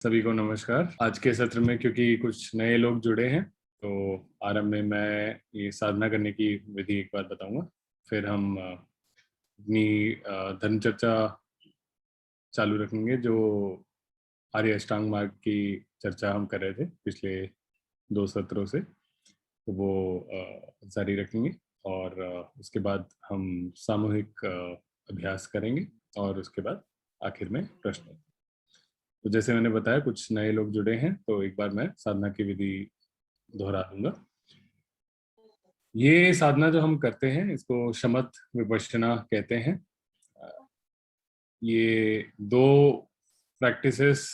सभी को नमस्कार। आज के सत्र में क्योंकि कुछ नए लोग जुड़े हैं तो आरंभ में मैं ये साधना करने की विधि एक बार बताऊंगा। फिर हम अपनी धर्म चर्चा चालू रखेंगे। जो आर्य अष्टांग मार्ग की चर्चा हम कर रहे थे पिछले 2 सत्रों से, तो वो जारी रखेंगे। और उसके बाद हम सामूहिक अभ्यास करेंगे और उसके बाद आखिर में प्रश्न। तो जैसे मैंने बताया कुछ नए लोग जुड़े हैं, तो एक बार मैं साधना की विधि दोहरा दूंगा। ये साधना जो हम करते हैं इसको शमत विपश्यना कहते हैं। ये दो प्रैक्टिसेस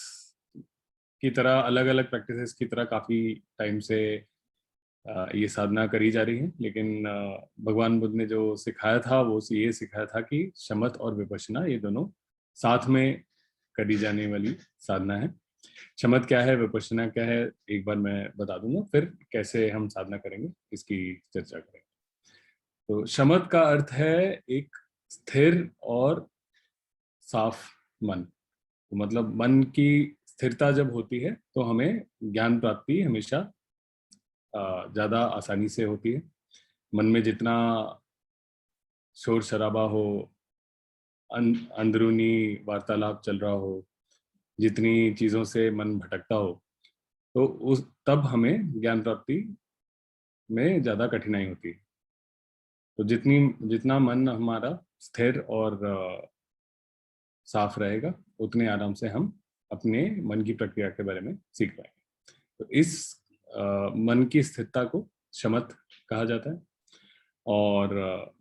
की तरह, अलग अलग प्रैक्टिसेस की तरह काफी टाइम से ये साधना करी जा रही है। लेकिन भगवान बुद्ध ने जो सिखाया था वो ये सिखाया था कि शमत और विपश्यना ये दोनों साथ में करी जाने वाली साधना है। शमत क्या है, विपश्यना क्या है, एक बार मैं बता दूंगा, फिर कैसे हम साधना करेंगे इसकी चर्चा करेंगे। तो शमत का अर्थ है एक स्थिर और साफ मन। तो मतलब मन की स्थिरता जब होती है तो हमें ज्ञान प्राप्ति हमेशा ज्यादा आसानी से होती है। मन में जितना शोर शराबा हो, अंदरूनी वार्तालाप चल रहा हो, जितनी चीजों से मन भटकता हो, तो उस तब हमें ज्ञान प्राप्ति में ज्यादा कठिनाई होती है। तो जितना मन हमारा स्थिर और साफ रहेगा, उतने आराम से हम अपने मन की प्रक्रिया के बारे में सीख पाएंगे। तो इस मन की स्थिरता को शमत कहा जाता है। और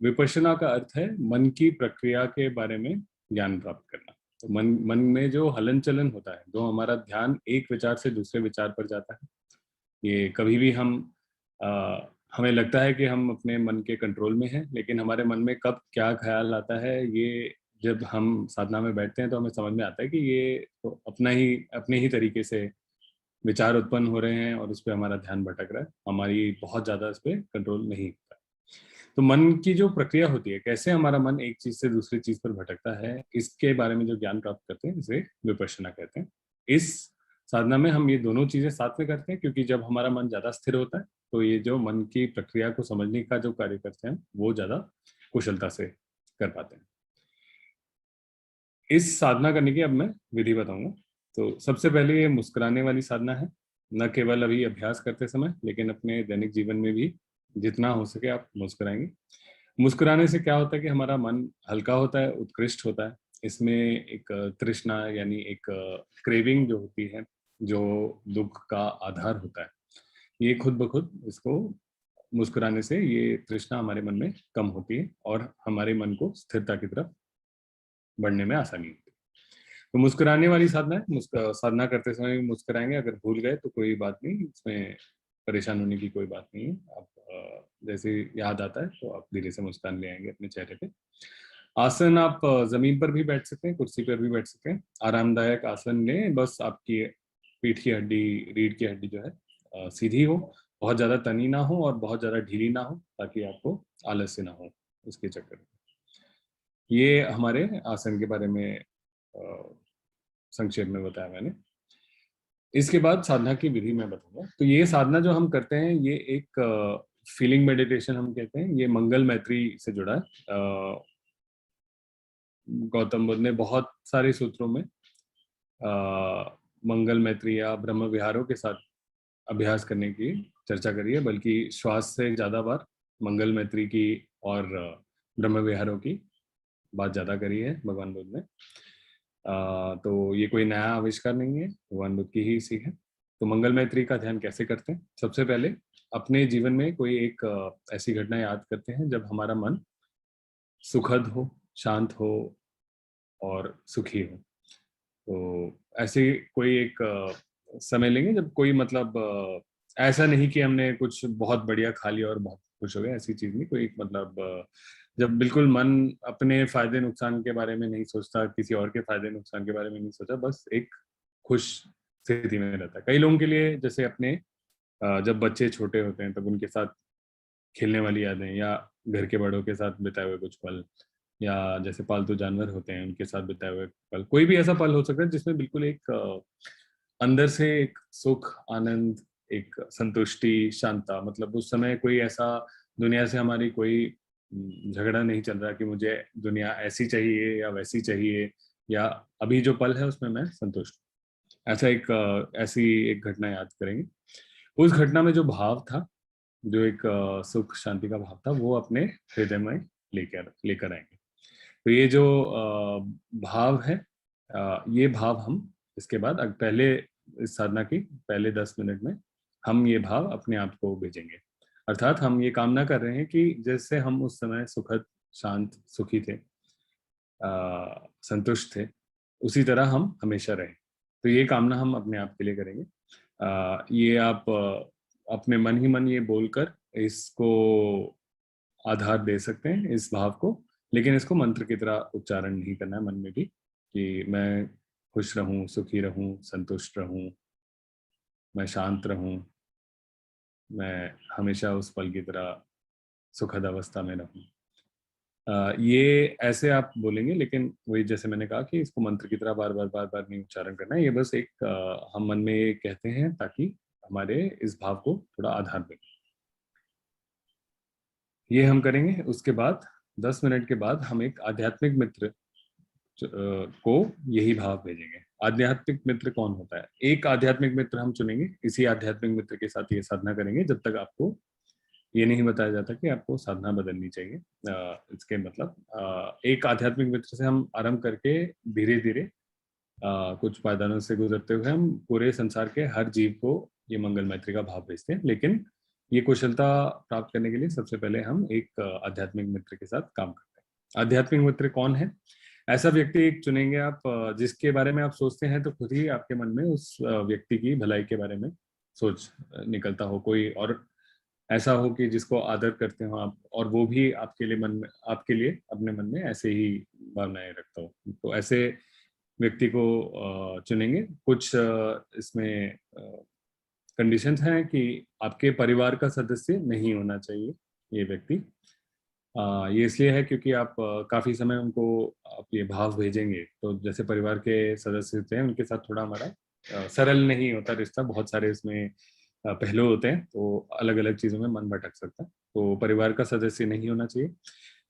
विपश्यना का अर्थ है मन की प्रक्रिया के बारे में ज्ञान प्राप्त करना। तो मन में जो हलन चलन होता है, जो हमारा ध्यान एक विचार से दूसरे विचार पर जाता है, ये कभी भी अ, हमें लगता है कि हम अपने मन के कंट्रोल में हैं, लेकिन हमारे मन में कब क्या ख्याल आता है, ये जब हम साधना में बैठते हैं तो हमें समझ में आता है कि ये तो अपने ही तरीके से विचार उत्पन्न हो रहे हैं और उस पर हमारा ध्यान भटक रहा है। हमारी बहुत ज्यादा इस पर कंट्रोल नहीं होता। तो मन की जो प्रक्रिया होती है, कैसे हमारा मन एक चीज से दूसरी चीज पर भटकता है, इसके बारे में जो ज्ञान प्राप्त करते हैं इसे विपश्यना कहते हैं। इस साधना में हम ये दोनों चीजें साथ में करते हैं, क्योंकि जब हमारा मन ज्यादा स्थिर होता है तो ये जो मन की प्रक्रिया को समझने का जो कार्य करते हैं वो ज्यादा कुशलता से कर पाते हैं। इस साधना करने की अब मैं विधि बताऊंगा। तो सबसे पहले ये मुस्कुराने वाली साधना है। न केवल अभी अभ्यास करते समय, लेकिन अपने दैनिक जीवन में भी जितना हो सके आप मुस्कुराएंगे। मुस्कुराने से क्या होता है कि हमारा मन हल्का होता है, उत्कृष्ट होता है। इसमें एक तृष्णा यानी एक क्रेविंग जो होती है, जो दुख का आधार होता है, ये खुद ब खुद इसको मुस्कुराने से ये तृष्णा हमारे मन में कम होती है और हमारे मन को स्थिरता की तरफ बढ़ने में आसानी होती है। तो मुस्कुराने वाली साधना है। साधना करते समय भी मुस्कुराएंगे। अगर भूल गए तो कोई बात नहीं, इसमें परेशान होने की कोई बात नहीं है। आप जैसे याद आता है तो आप धीरे से मुस्कान ले आएंगे अपने चेहरे पे। आसन आप जमीन पर भी बैठ सकते हैं, कुर्सी पर भी बैठ सकते हैं। आरामदायक आसन लें, बस आपकी पीठ की हड्डी, रीढ़ की हड्डी जो है सीधी हो, बहुत ज्यादा तनी ना हो और बहुत ज्यादा ढीली ना हो, ताकि आपको आलस्य ना हो उसके चक्कर में। ये हमारे आसन के बारे में संक्षेप में बताया मैंने। इसके बाद साधना की विधि मैं बताऊंगा। तो ये साधना जो हम करते हैं ये एक फीलिंग मेडिटेशन हम कहते हैं। ये मंगल मैत्री से जुड़ा है। गौतम बुद्ध ने बहुत सारे सूत्रों में मंगल मैत्री या ब्रह्म विहारों के साथ अभ्यास करने की चर्चा करी है, बल्कि श्वास से ज्यादा बार मंगल मैत्री की और ब्रह्म विहारों की बात ज्यादा करी है भगवान बुद्ध ने। तो ये कोई नया आविष्कार नहीं है, भगवान बुद्ध की ही सीख है। तो मंगल मैत्री का ध्यान कैसे करते हैं? सबसे पहले अपने जीवन में कोई एक ऐसी घटना याद करते हैं जब हमारा मन सुखद हो, शांत हो और सुखी हो। तो ऐसे कोई एक समय लेंगे जब कोई मतलब ऐसा नहीं कि हमने कुछ बहुत बढ़िया खा लिया और बहुत खुश हो गए, ऐसी चीज नहीं। कोई एक मतलब जब बिल्कुल मन अपने फायदे नुकसान के बारे में नहीं सोचता, किसी और के फायदे नुकसान के बारे में नहीं सोचा, बस एक खुश स्थिति में रहता है। कई लोगों के लिए जैसे अपने जब बच्चे छोटे होते हैं तब उनके साथ खेलने वाली यादें, या घर के बड़ों के साथ बिताए हुए कुछ पल, या जैसे पालतू जानवर होते हैं उनके साथ बिताए हुए पल, कोई भी ऐसा पल हो सकता है जिसमें बिल्कुल एक अंदर से एक सुख, आनंद, एक संतुष्टि, शांता, मतलब उस समय कोई ऐसा दुनिया से हमारी कोई झगड़ा नहीं चल रहा कि मुझे दुनिया ऐसी चाहिए या वैसी चाहिए, या अभी जो पल है उसमें मैं संतुष्ट हूँ। ऐसा एक ऐसी एक घटना याद करेंगे। उस घटना में जो भाव था, जो एक सुख शांति का भाव था, वो अपने हृदय में लेकर लेकर आएंगे। तो ये जो भाव है, ये भाव हम इसके बाद पहले इस साधना की पहले 10 मिनट में हम ये भाव अपने आप को भेजेंगे। अर्थात हम ये कामना कर रहे हैं कि जैसे हम उस समय सुखद, शांत, सुखी थे, संतुष्ट थे, उसी तरह हम हमेशा रहें। तो ये कामना हम अपने आप के लिए करेंगे। ये आप अपने मन ही मन ये बोलकर इसको आधार दे सकते हैं, इस भाव को, लेकिन इसको मंत्र की तरह उच्चारण नहीं करना है मन में भी, कि मैं खुश रहूं, सुखी रहूं, संतुष्ट रहूं, मैं शांत रहूं, मैं हमेशा उस पल की तरह सुखद अवस्था में रहूं। ये ऐसे आप बोलेंगे, लेकिन वही जैसे मैंने कहा कि इसको मंत्र की तरह बार बार बार बार नहीं उच्चारण करना है। ये बस एक हम मन में ये कहते हैं ताकि हमारे इस भाव को थोड़ा आधार दें। ये हम करेंगे। उसके बाद 10 मिनट के बाद हम एक आध्यात्मिक मित्र को यही भाव भेजेंगे। आध्यात्मिक मित्र कौन होता है? एक आध्यात्मिक मित्र हम चुनेंगे, इसी आध्यात्मिक मित्र के साथ ये साधना करेंगे जब तक आपको ये नहीं बताया जाता कि आपको साधना बदलनी चाहिए। इसके मतलब एक आध्यात्मिक मित्र से हम आरंभ करके धीरे धीरे कुछ पायदानों से गुजरते हुए हम पूरे संसार के हर जीव को ये मंगल मैत्री का भाव भेजते हैं। लेकिन ये कुशलता प्राप्त करने के लिए सबसे पहले हम एक आध्यात्मिक मित्र के साथ काम करते हैं। आध्यात्मिक मित्र कौन है? ऐसा व्यक्ति एक चुनेंगे आप जिसके बारे में आप सोचते हैं तो खुद ही आपके मन में उस व्यक्ति की भलाई के बारे में सोच निकलता हो। कोई और ऐसा हो कि जिसको आदर करते हो आप, और वो भी आपके लिए मन में, आपके लिए अपने मन में ऐसे ही भावनाएं रखता हो। तो ऐसे व्यक्ति को चुनेंगे। कुछ इसमें कंडीशंस हैं कि आपके परिवार का सदस्य नहीं होना चाहिए ये व्यक्ति। ये इसलिए है क्योंकि आप काफी समय उनको आप ये भाव भेजेंगे तो जैसे परिवार के सदस्य होते हैं उनके साथ थोड़ा हमारा सरल नहीं होता रिश्ता। बहुत सारे इसमें पहलू होते हैं, तो अलग अलग चीजों में मन भटक सकता है। तो परिवार का सदस्य नहीं होना चाहिए,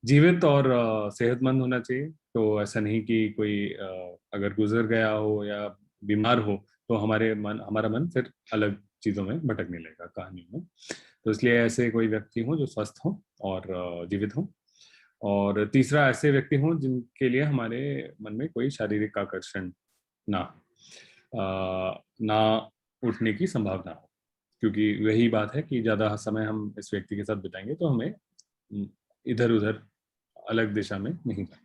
जीवित और सेहतमंद होना चाहिए। तो ऐसा नहीं कि कोई अगर गुजर गया हो या बीमार हो तो हमारा मन फिर अलग चीजों में भटकने लगेगा, कहानियों में। तो इसलिए ऐसे कोई व्यक्ति हो जो स्वस्थ हो और जीवित हो। और तीसरा, ऐसे व्यक्ति हों जिनके लिए हमारे मन में कोई शारीरिक आकर्षण ना ना उठने की संभावना हो, क्योंकि वही बात है कि ज्यादा समय हम इस व्यक्ति के साथ बिताएंगे तो हमें इधर उधर अलग दिशा में नहीं जाना।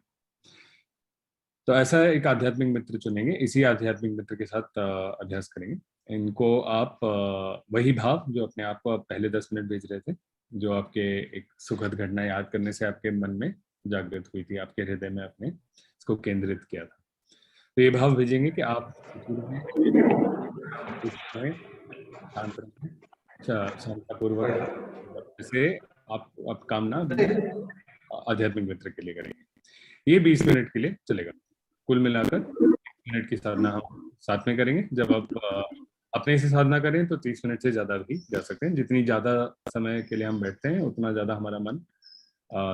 तो ऐसा एक आध्यात्मिक मित्र चुनेंगे, इसी आध्यात्मिक मित्र के साथ अभ्यास करेंगे। इनको आप वही भाव जो अपने आप को आप पहले 10 मिनट भेज रहे थे, जो आपके एक सुखद घटना याद करने से आपके मन में जागृत हुई थी, आपके हृदय में आपने इसको केंद्रित किया था। तो ये भाव भेजेंगे कि आप शांत रहें, शांतापूर्वक रहें। जैसे आप कामना आध्यात्मिक मित्र के लिए करेंगे। ये 20 मिनट के लिए चलेगा। कुल मिलाकर 30 मिनट की साधना हम साथ में करेंगे। जब आप अपने से साधना करें तो 30 मिनट से ज्यादा भी जा सकते हैं। जितनी ज्यादा समय के लिए हम बैठते हैं उतना ज्यादा हमारा मन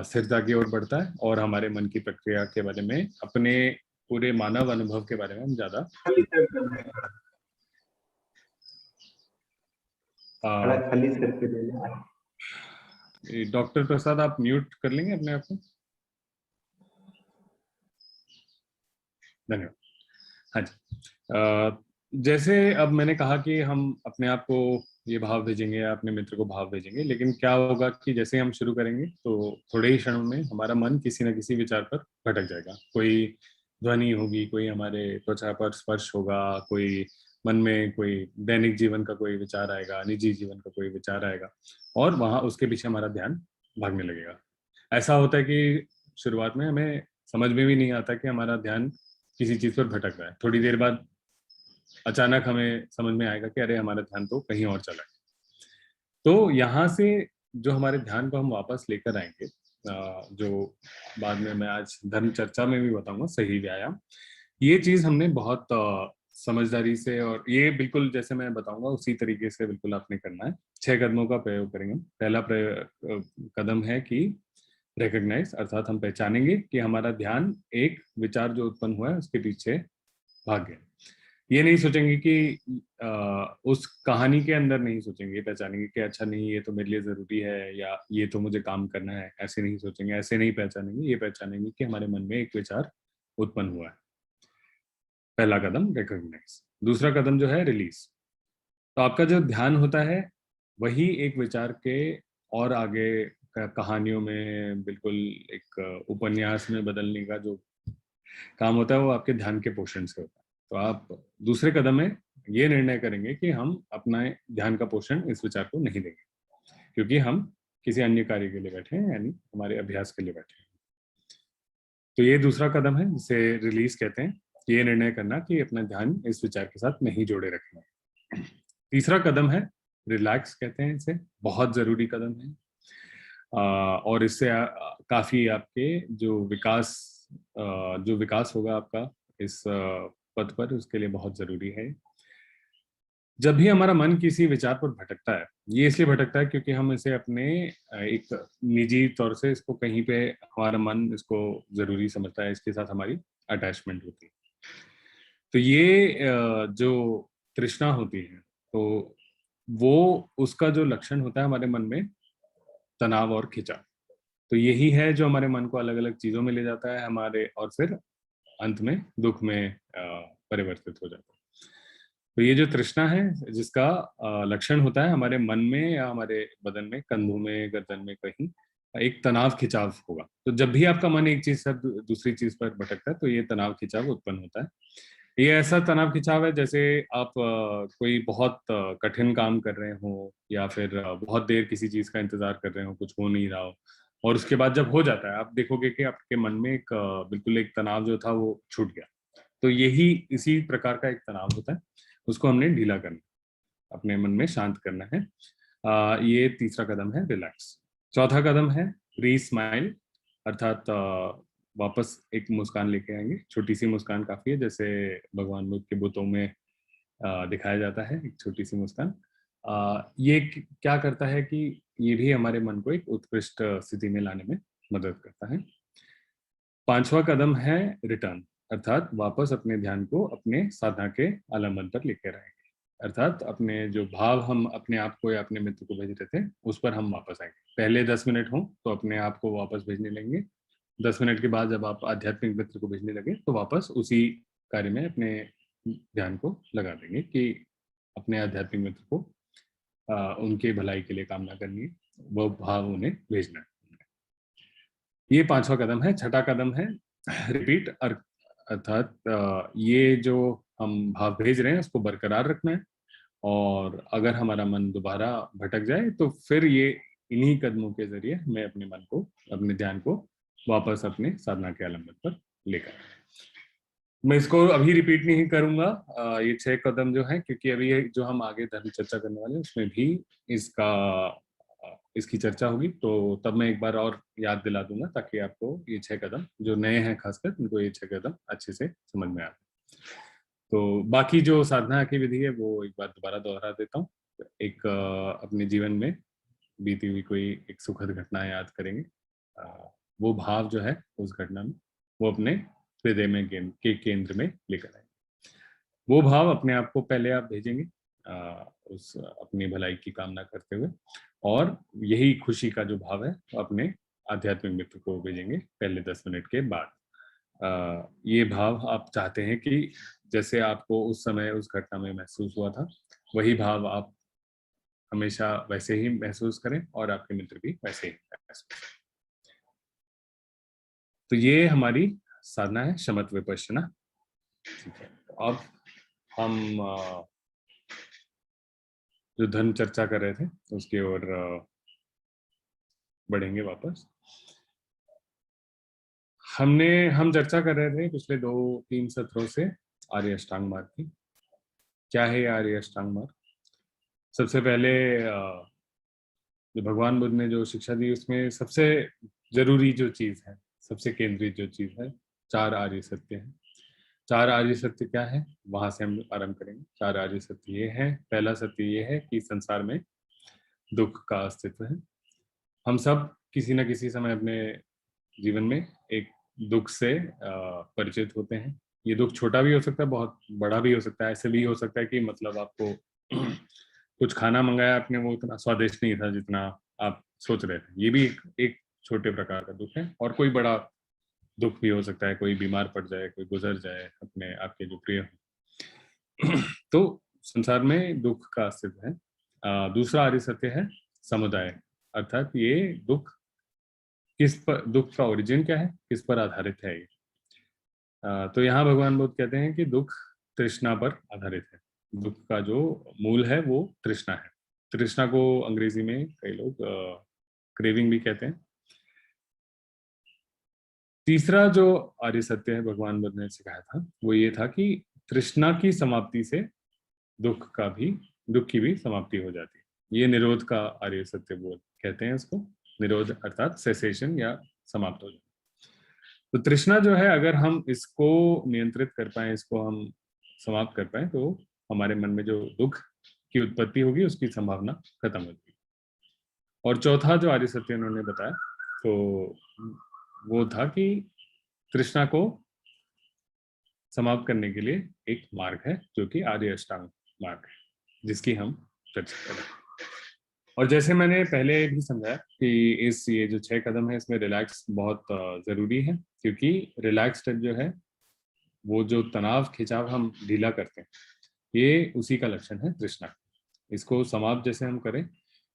स्थिरता की ओर बढ़ता है और हमारे मन की प्रक्रिया के बारे में, अपने पूरे मानव अनुभव के बारे में हम ज्यादा डॉक्टर प्रसाद, आप म्यूट कर लेंगे अपने आप को? धन्यवाद। हाँ जी। जैसे अब मैंने कहा कि हम अपने आप को ये भाव भेजेंगे या अपने मित्र को भाव भेजेंगे, लेकिन क्या होगा कि जैसे हम शुरू करेंगे तो थोड़े ही क्षणों में हमारा मन किसी न किसी विचार पर भटक जाएगा। कोई ध्वनि होगी, कोई हमारे त्वचा पर स्पर्श होगा, कोई मन में कोई दैनिक जीवन का कोई विचार आएगा, निजी जीवन का कोई विचार आएगा, और वहां उसके पीछे हमारा ध्यान भागने लगेगा। ऐसा होता है कि शुरुआत में हमें समझ में भी नहीं आता कि हमारा ध्यान किसी चीज पर भटक रहा है। थोड़ी देर बाद अचानक हमें समझ में आएगा कि अरे हमारा ध्यान तो कहीं और चला है। तो यहाँ से जो हमारे ध्यान को हम वापस लेकर आएंगे, जो बाद में मैं आज धर्म चर्चा में भी बताऊंगा, सही व्यायाम, ये चीज हमने बहुत समझदारी से, और ये बिल्कुल जैसे मैं बताऊंगा उसी तरीके से बिल्कुल आपने करना है। 6 कदमों का प्रयोग करेंगे। पहला कदम है कि रिकग्नाइज, अर्थात हम पहचानेंगे कि हमारा ध्यान एक विचार जो उत्पन्न हुआ है उसके पीछे भाग गया। ये नहीं सोचेंगे कि उस कहानी के अंदर नहीं सोचेंगे, पहचानेंगे कि अच्छा नहीं ये तो मेरे लिए जरूरी है या ये तो मुझे काम करना है, ऐसे नहीं सोचेंगे, ऐसे नहीं पहचानेंगे। ये पहचानेंगे कि हमारे मन में एक विचार उत्पन्न हुआ है। पहला कदम रिकॉग्नाइज। दूसरा कदम जो है रिलीज। तो आपका जो ध्यान होता है वही एक विचार के और आगे कहानियों में, बिल्कुल एक उपन्यास में बदलने का जो काम होता है वो आपके ध्यान के पोषण से होता है। तो आप दूसरे कदम में ये निर्णय करेंगे कि हम अपना ध्यान का पोषण इस विचार को नहीं देंगे, क्योंकि हम किसी अन्य कार्य के लिए बैठे हैं, यानी हमारे अभ्यास के लिए बैठे हैं। तो ये दूसरा कदम है जिसे रिलीज कहते हैं, ये निर्णय करना कि अपना ध्यान इस विचार के साथ नहीं जोड़े रखना। तीसरा कदम है रिलैक्स कहते हैं इसे, बहुत जरूरी कदम है। और इससे काफी आपके जो विकास होगा आपका इस पथ पर, उसके लिए बहुत जरूरी है। जब भी हमारा मन किसी विचार पर भटकता है, ये इसलिए भटकता है क्योंकि हम इसे अपने एक निजी तौर से इसको कहीं पे, हमारा मन इसको जरूरी समझता है, इसके साथ हमारी अटैचमेंट होती है। तो ये जो तृष्णा होती है, तो वो उसका जो लक्षण होता है हमारे मन में तनाव और खिंचाव। तो यही है जो हमारे मन को अलग अलग चीजों में ले जाता है हमारे, और फिर अंत में दुख में परिवर्तित हो जाता है। तो ये जो तृष्णा है, जिसका लक्षण होता है हमारे मन में या हमारे बदन में, कंधों में, गर्दन में कहीं एक तनाव खिंचाव होगा। तो जब भी आपका मन एक चीज से दूसरी चीज पर भटकता है तो ये तनाव खिंचाव उत्पन्न होता है। ये ऐसा तनाव खिंचाव है जैसे आप कोई बहुत कठिन काम कर रहे हो, या फिर बहुत देर किसी चीज का इंतजार कर रहे हो, कुछ हो नहीं रहा हो, और उसके बाद जब हो जाता है आप देखोगे कि आपके मन में एक बिल्कुल एक तनाव जो था वो छूट गया। तो यही इसी प्रकार का एक तनाव होता है, उसको हमने ढीला करना, अपने मन में शांत करना है। ये तीसरा कदम है रिलैक्स। चौथा कदम है री स्माइल, अर्थात वापस एक मुस्कान लेके आएंगे। छोटी सी मुस्कान काफी है, जैसे भगवान बुद्ध के बुतों में दिखाया जाता है, एक छोटी सी मुस्कान। ये क्या करता है कि ये भी हमारे मन को एक उत्कृष्ट स्थिति में लाने में मदद करता है। पांचवा कदम है रिटर्न, अर्थात वापस अपने ध्यान को अपने साधना के आलंबन पर लेकर आएंगे। अर्थात अपने जो भाव हम अपने आप को या अपने मित्र को भेज रहे थे उस पर हम वापस आएंगे। पहले 10 मिनट हो तो अपने आप को वापस भेजने लगेंगे। 10 मिनट के बाद जब आप आध्यात्मिक मित्र को भेजने लगे तो वापस उसी कार्य में अपने ध्यान को लगा देंगे कि अपने आध्यात्मिक मित्र को उनके भलाई के लिए कामना करनी है, वो भाव उन्हें भेजना है। ये पांचवा कदम है। छठा कदम है रिपीट, अर्थात ये जो हम भाव भेज रहे हैं उसको बरकरार रखना है, और अगर हमारा मन दोबारा भटक जाए तो फिर ये इन्हीं कदमों के जरिए मैं अपने मन को, अपने ध्यान को वापस अपने साधना के आलंबन पर लेकर। मैं इसको अभी रिपीट नहीं करूंगा, ये 6 कदम जो है, क्योंकि अभी ये जो हम आगे धर्म चर्चा करने वाले हैं उसमें भी इसका इसकी चर्चा होगी, तो तब मैं एक बार और याद दिला दूंगा ताकि आपको ये 6 कदम, जो नए हैं खासकर, उनको ये 6 कदम अच्छे से समझ में आए। तो बाकी जो साधना की विधि है वो एक बार दोबारा दोहरा देता हूँ। एक अपने जीवन में बीती हुई कोई एक सुखद घटना याद करेंगे। वो भाव जो है उस घटना में, वो अपने हृदय में के केंद्र में लेकर आएंगे। वो भाव अपने आप को पहले आप भेजेंगे उस अपनी भलाई की कामना करते हुए, और यही खुशी का जो भाव है वो अपने आध्यात्मिक मित्र को भेजेंगे पहले 10 मिनट के बाद। ये भाव आप चाहते हैं कि जैसे आपको उस समय उस घटना में महसूस हुआ था, वही भाव आप हमेशा वैसे ही महसूस करें और आपके मित्र भी वैसे ही महसूस करें। तो ये हमारी साधना है शमत विपश्यना। ठीक है, तो अब हम जो धर्म चर्चा कर रहे थे उसकी ओर बढ़ेंगे वापस। हम चर्चा कर रहे थे पिछले 2-3 सत्रों से आर्य अष्टांग मार्ग की। क्या है आर्य अष्टांग मार्ग? सबसे पहले जो भगवान बुद्ध ने जो शिक्षा दी उसमें सबसे जरूरी जो चीज है, सबसे केंद्रित जो चीज है, 4 आर्य सत्य है। चार आर्य सत्य क्या है, वहां से हम आरंभ करेंगे। चार आर्य सत्य ये है, पहला सत्य ये है कि संसार में दुख का अस्तित्व है। हम सब किसी न किसी समय अपने जीवन में एक दुख से परिचित होते हैं। ये दुख छोटा भी हो सकता है, बहुत बड़ा भी हो सकता है। ऐसे भी हो सकता है कि मतलब आपको कुछ खाना मंगाया आपने, वो इतना स्वादिष्ट नहीं था जितना आप सोच रहे थे। ये भी एक छोटे प्रकार का दुख है। और कोई बड़ा दुख भी हो सकता है, कोई बीमार पड़ जाए, कोई गुजर जाए अपने आपके जो प्रिय हो। तो संसार में दुख का अस्तित्व है। दूसरा आर्य सत्य है समुदाय, अर्थात ये दुख किस पर, दुख का ओरिजिन क्या है, किस पर आधारित है ये। तो यहाँ भगवान बुद्ध कहते हैं कि दुख तृष्णा पर आधारित है। दुख का जो मूल है वो तृष्णा है। तृष्णा को अंग्रेजी में कई लोग क्रेविंग भी कहते हैं। तीसरा जो आर्य सत्य है भगवान बुद्ध ने सिखाया था वो ये था कि तृष्णा की समाप्ति से दुख की भी समाप्ति हो जाती है। ये निरोध का आर्य सत्य बोध कहते हैं इसको। निरोध अर्थात सेसेशन या समाप्त हो जाना। तो तृष्णा जो है, अगर हम इसको नियंत्रित कर पाए, इसको हम समाप्त कर पाए, तो हमारे मन में जो दुख की उत्पत्ति होगी उसकी संभावना खत्म होगी। और चौथा जो आर्य सत्य उन्होंने बताया तो वो था कि तृष्णा को समाप्त करने के लिए एक मार्ग है जो कि आर्य अष्टांग मार्ग है, जिसकी हम चर्चा करें। और जैसे मैंने पहले भी समझाया कि ये जो 6 कदम है इसमें रिलैक्स बहुत जरूरी है, क्योंकि रिलैक्स्ड जो है वो जो तनाव खिंचाव हम ढीला करते हैं, ये उसी का लक्षण है तृष्णा। इसको समाप्त जैसे हम करें,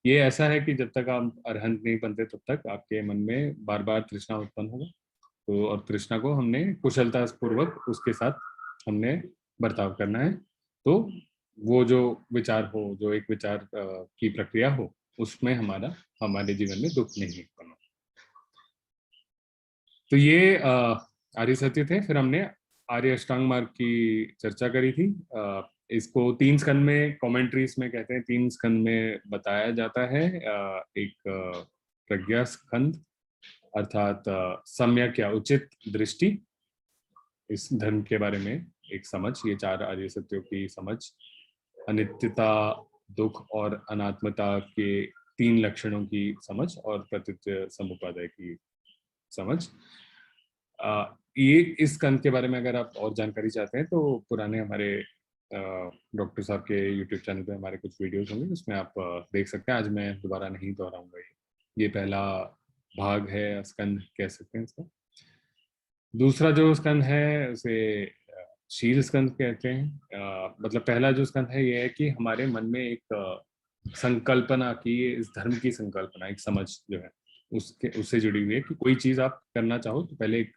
ये ऐसा है कि जब तक आप अरहंत नहीं बनते तब तक आपके मन में बार बार तृष्णा उत्पन्न होगा। तो और तृष्णा को हमने कुशलता पूर्वक उसके साथ हमने बर्ताव करना है। तो वो जो विचार हो, जो एक विचार की प्रक्रिया हो, उसमें हमारे जीवन में दुख नहीं उत्पन्न हो। तो ये आर्य सत्य थे। फिर हमने आर्य अष्टांग मार्ग की चर्चा करी थी। इसको 3 स्कंद में, कमेंट्रीज में कहते हैं 3 स्कंद में बताया जाता है। एक प्रज्ञा स्कंद अर्थात सम्यक या उचित दृष्टि, इस धर्म के बारे में एक समझ, ये 4 आर्य सत्यों की समझ, अनित्यता, दुख और अनात्मता के 3 लक्षणों की समझ, और प्रतीच्य समुपादाय की समझ। ये इस स्कंद के बारे में अगर आप और जानकारी चाहते हैं तो पुराने हमारे डॉक्टर साहब के यूट्यूब चैनल पे हमारे कुछ वीडियोस होंगे, उसमें आप देख सकते हैं। आज मैं दोबारा नहीं दोहराऊंगा। ये पहला भाग है, स्कंद कह सकते हैं इसका। दूसरा जो स्कंद है उसे शील स्कंद कहते हैं। मतलब पहला जो स्कंद है ये है कि हमारे मन में एक संकल्पना की, इस धर्म की संकल्पना, एक समझ जो है उससे जुड़ी हुई है कि कोई चीज आप करना चाहो तो पहले एक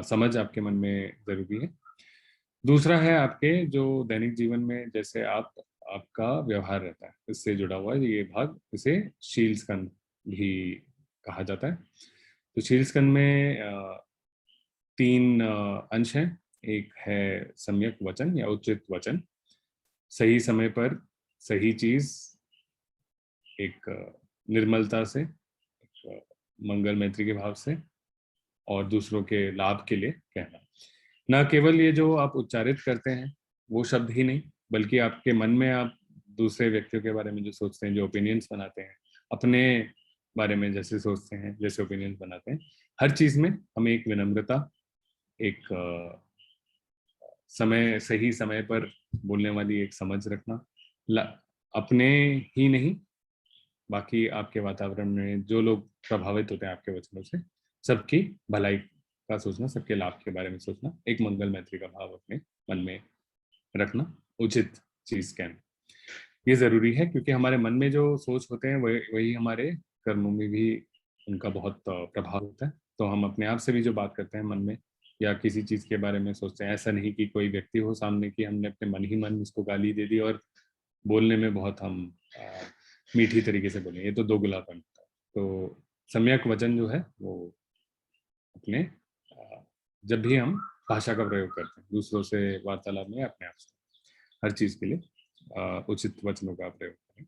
समझ आपके मन में जरूरी है। दूसरा है आपके जो दैनिक जीवन में जैसे आपका व्यवहार रहता है, इससे जुड़ा हुआ है ये भाग, इसे शील स्कंद भी कहा जाता है। तो शील स्कंद में 3 अंश हैं। एक है सम्यक वचन या उचित वचन, सही समय पर सही चीज, एक निर्मलता से, एक मंगल मैत्री के भाव से, और दूसरों के लाभ के लिए कहना। न केवल ये जो आप उच्चारित करते हैं वो शब्द ही नहीं, बल्कि आपके मन में आप दूसरे व्यक्तियों के बारे में जो सोचते हैं, जो ओपिनियंस बनाते हैं, अपने बारे में जैसे सोचते हैं, जैसे ओपिनियंस बनाते हैं, हर चीज में हमें एक विनम्रता, एक सही समय पर बोलने वाली एक समझ रखना, अपने ही नहीं बाकी आपके वातावरण में जो लोग प्रभावित होते हैं आपके वचनों से, सबकी भलाई का सोचना, सबके लाभ के बारे में सोचना, एक मंगल मैत्री का भाव अपने मन में रखना, उचित चीज कहना, ये जरूरी है। क्योंकि हमारे मन में जो सोच होते हैं वही हमारे कर्मों में भी उनका बहुत प्रभाव होता है। तो हम अपने आप से भी जो बात करते हैं मन में, या किसी चीज के बारे में सोचते हैं, ऐसा नहीं कि कोई व्यक्ति हो सामने कि हमने अपने मन ही मन उसको गाली दे दी और बोलने में बहुत हम मीठी तरीके से बोले, ये तो दोगलापन होता है। तो सम्यक वचन जो है वो अपने जब भी हम भाषा का प्रयोग करते हैं दूसरों से वार्तालाप में, अपने आप से, हर चीज के लिए उचित वचनों का प्रयोग करें।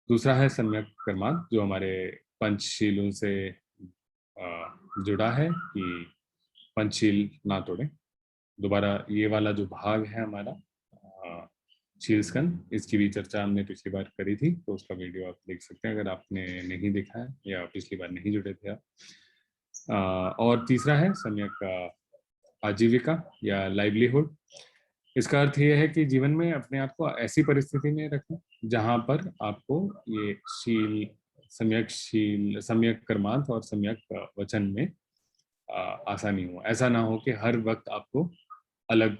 दूसरा है सम्यक कर्मांत, जो हमारे पंचशीलों से जुड़ा है कि पंचशील ना तोड़ें, दोबारा ये वाला जो भाग है हमारा शील स्कंद, इसकी भी चर्चा हमने पिछली बार करी थी, तो उसका वीडियो आप देख सकते हैं अगर आपने नहीं देखा है या पिछली बार नहीं जुड़े थे आप। और तीसरा है सम्यक आजीविका या लाइवलीहुड। इसका अर्थ ये है कि जीवन में अपने आप को ऐसी परिस्थिति में रखें जहां पर आपको ये सम्यक कर्मांत और सम्यक वचन में आसानी हो। ऐसा ना हो कि हर वक्त आपको अलग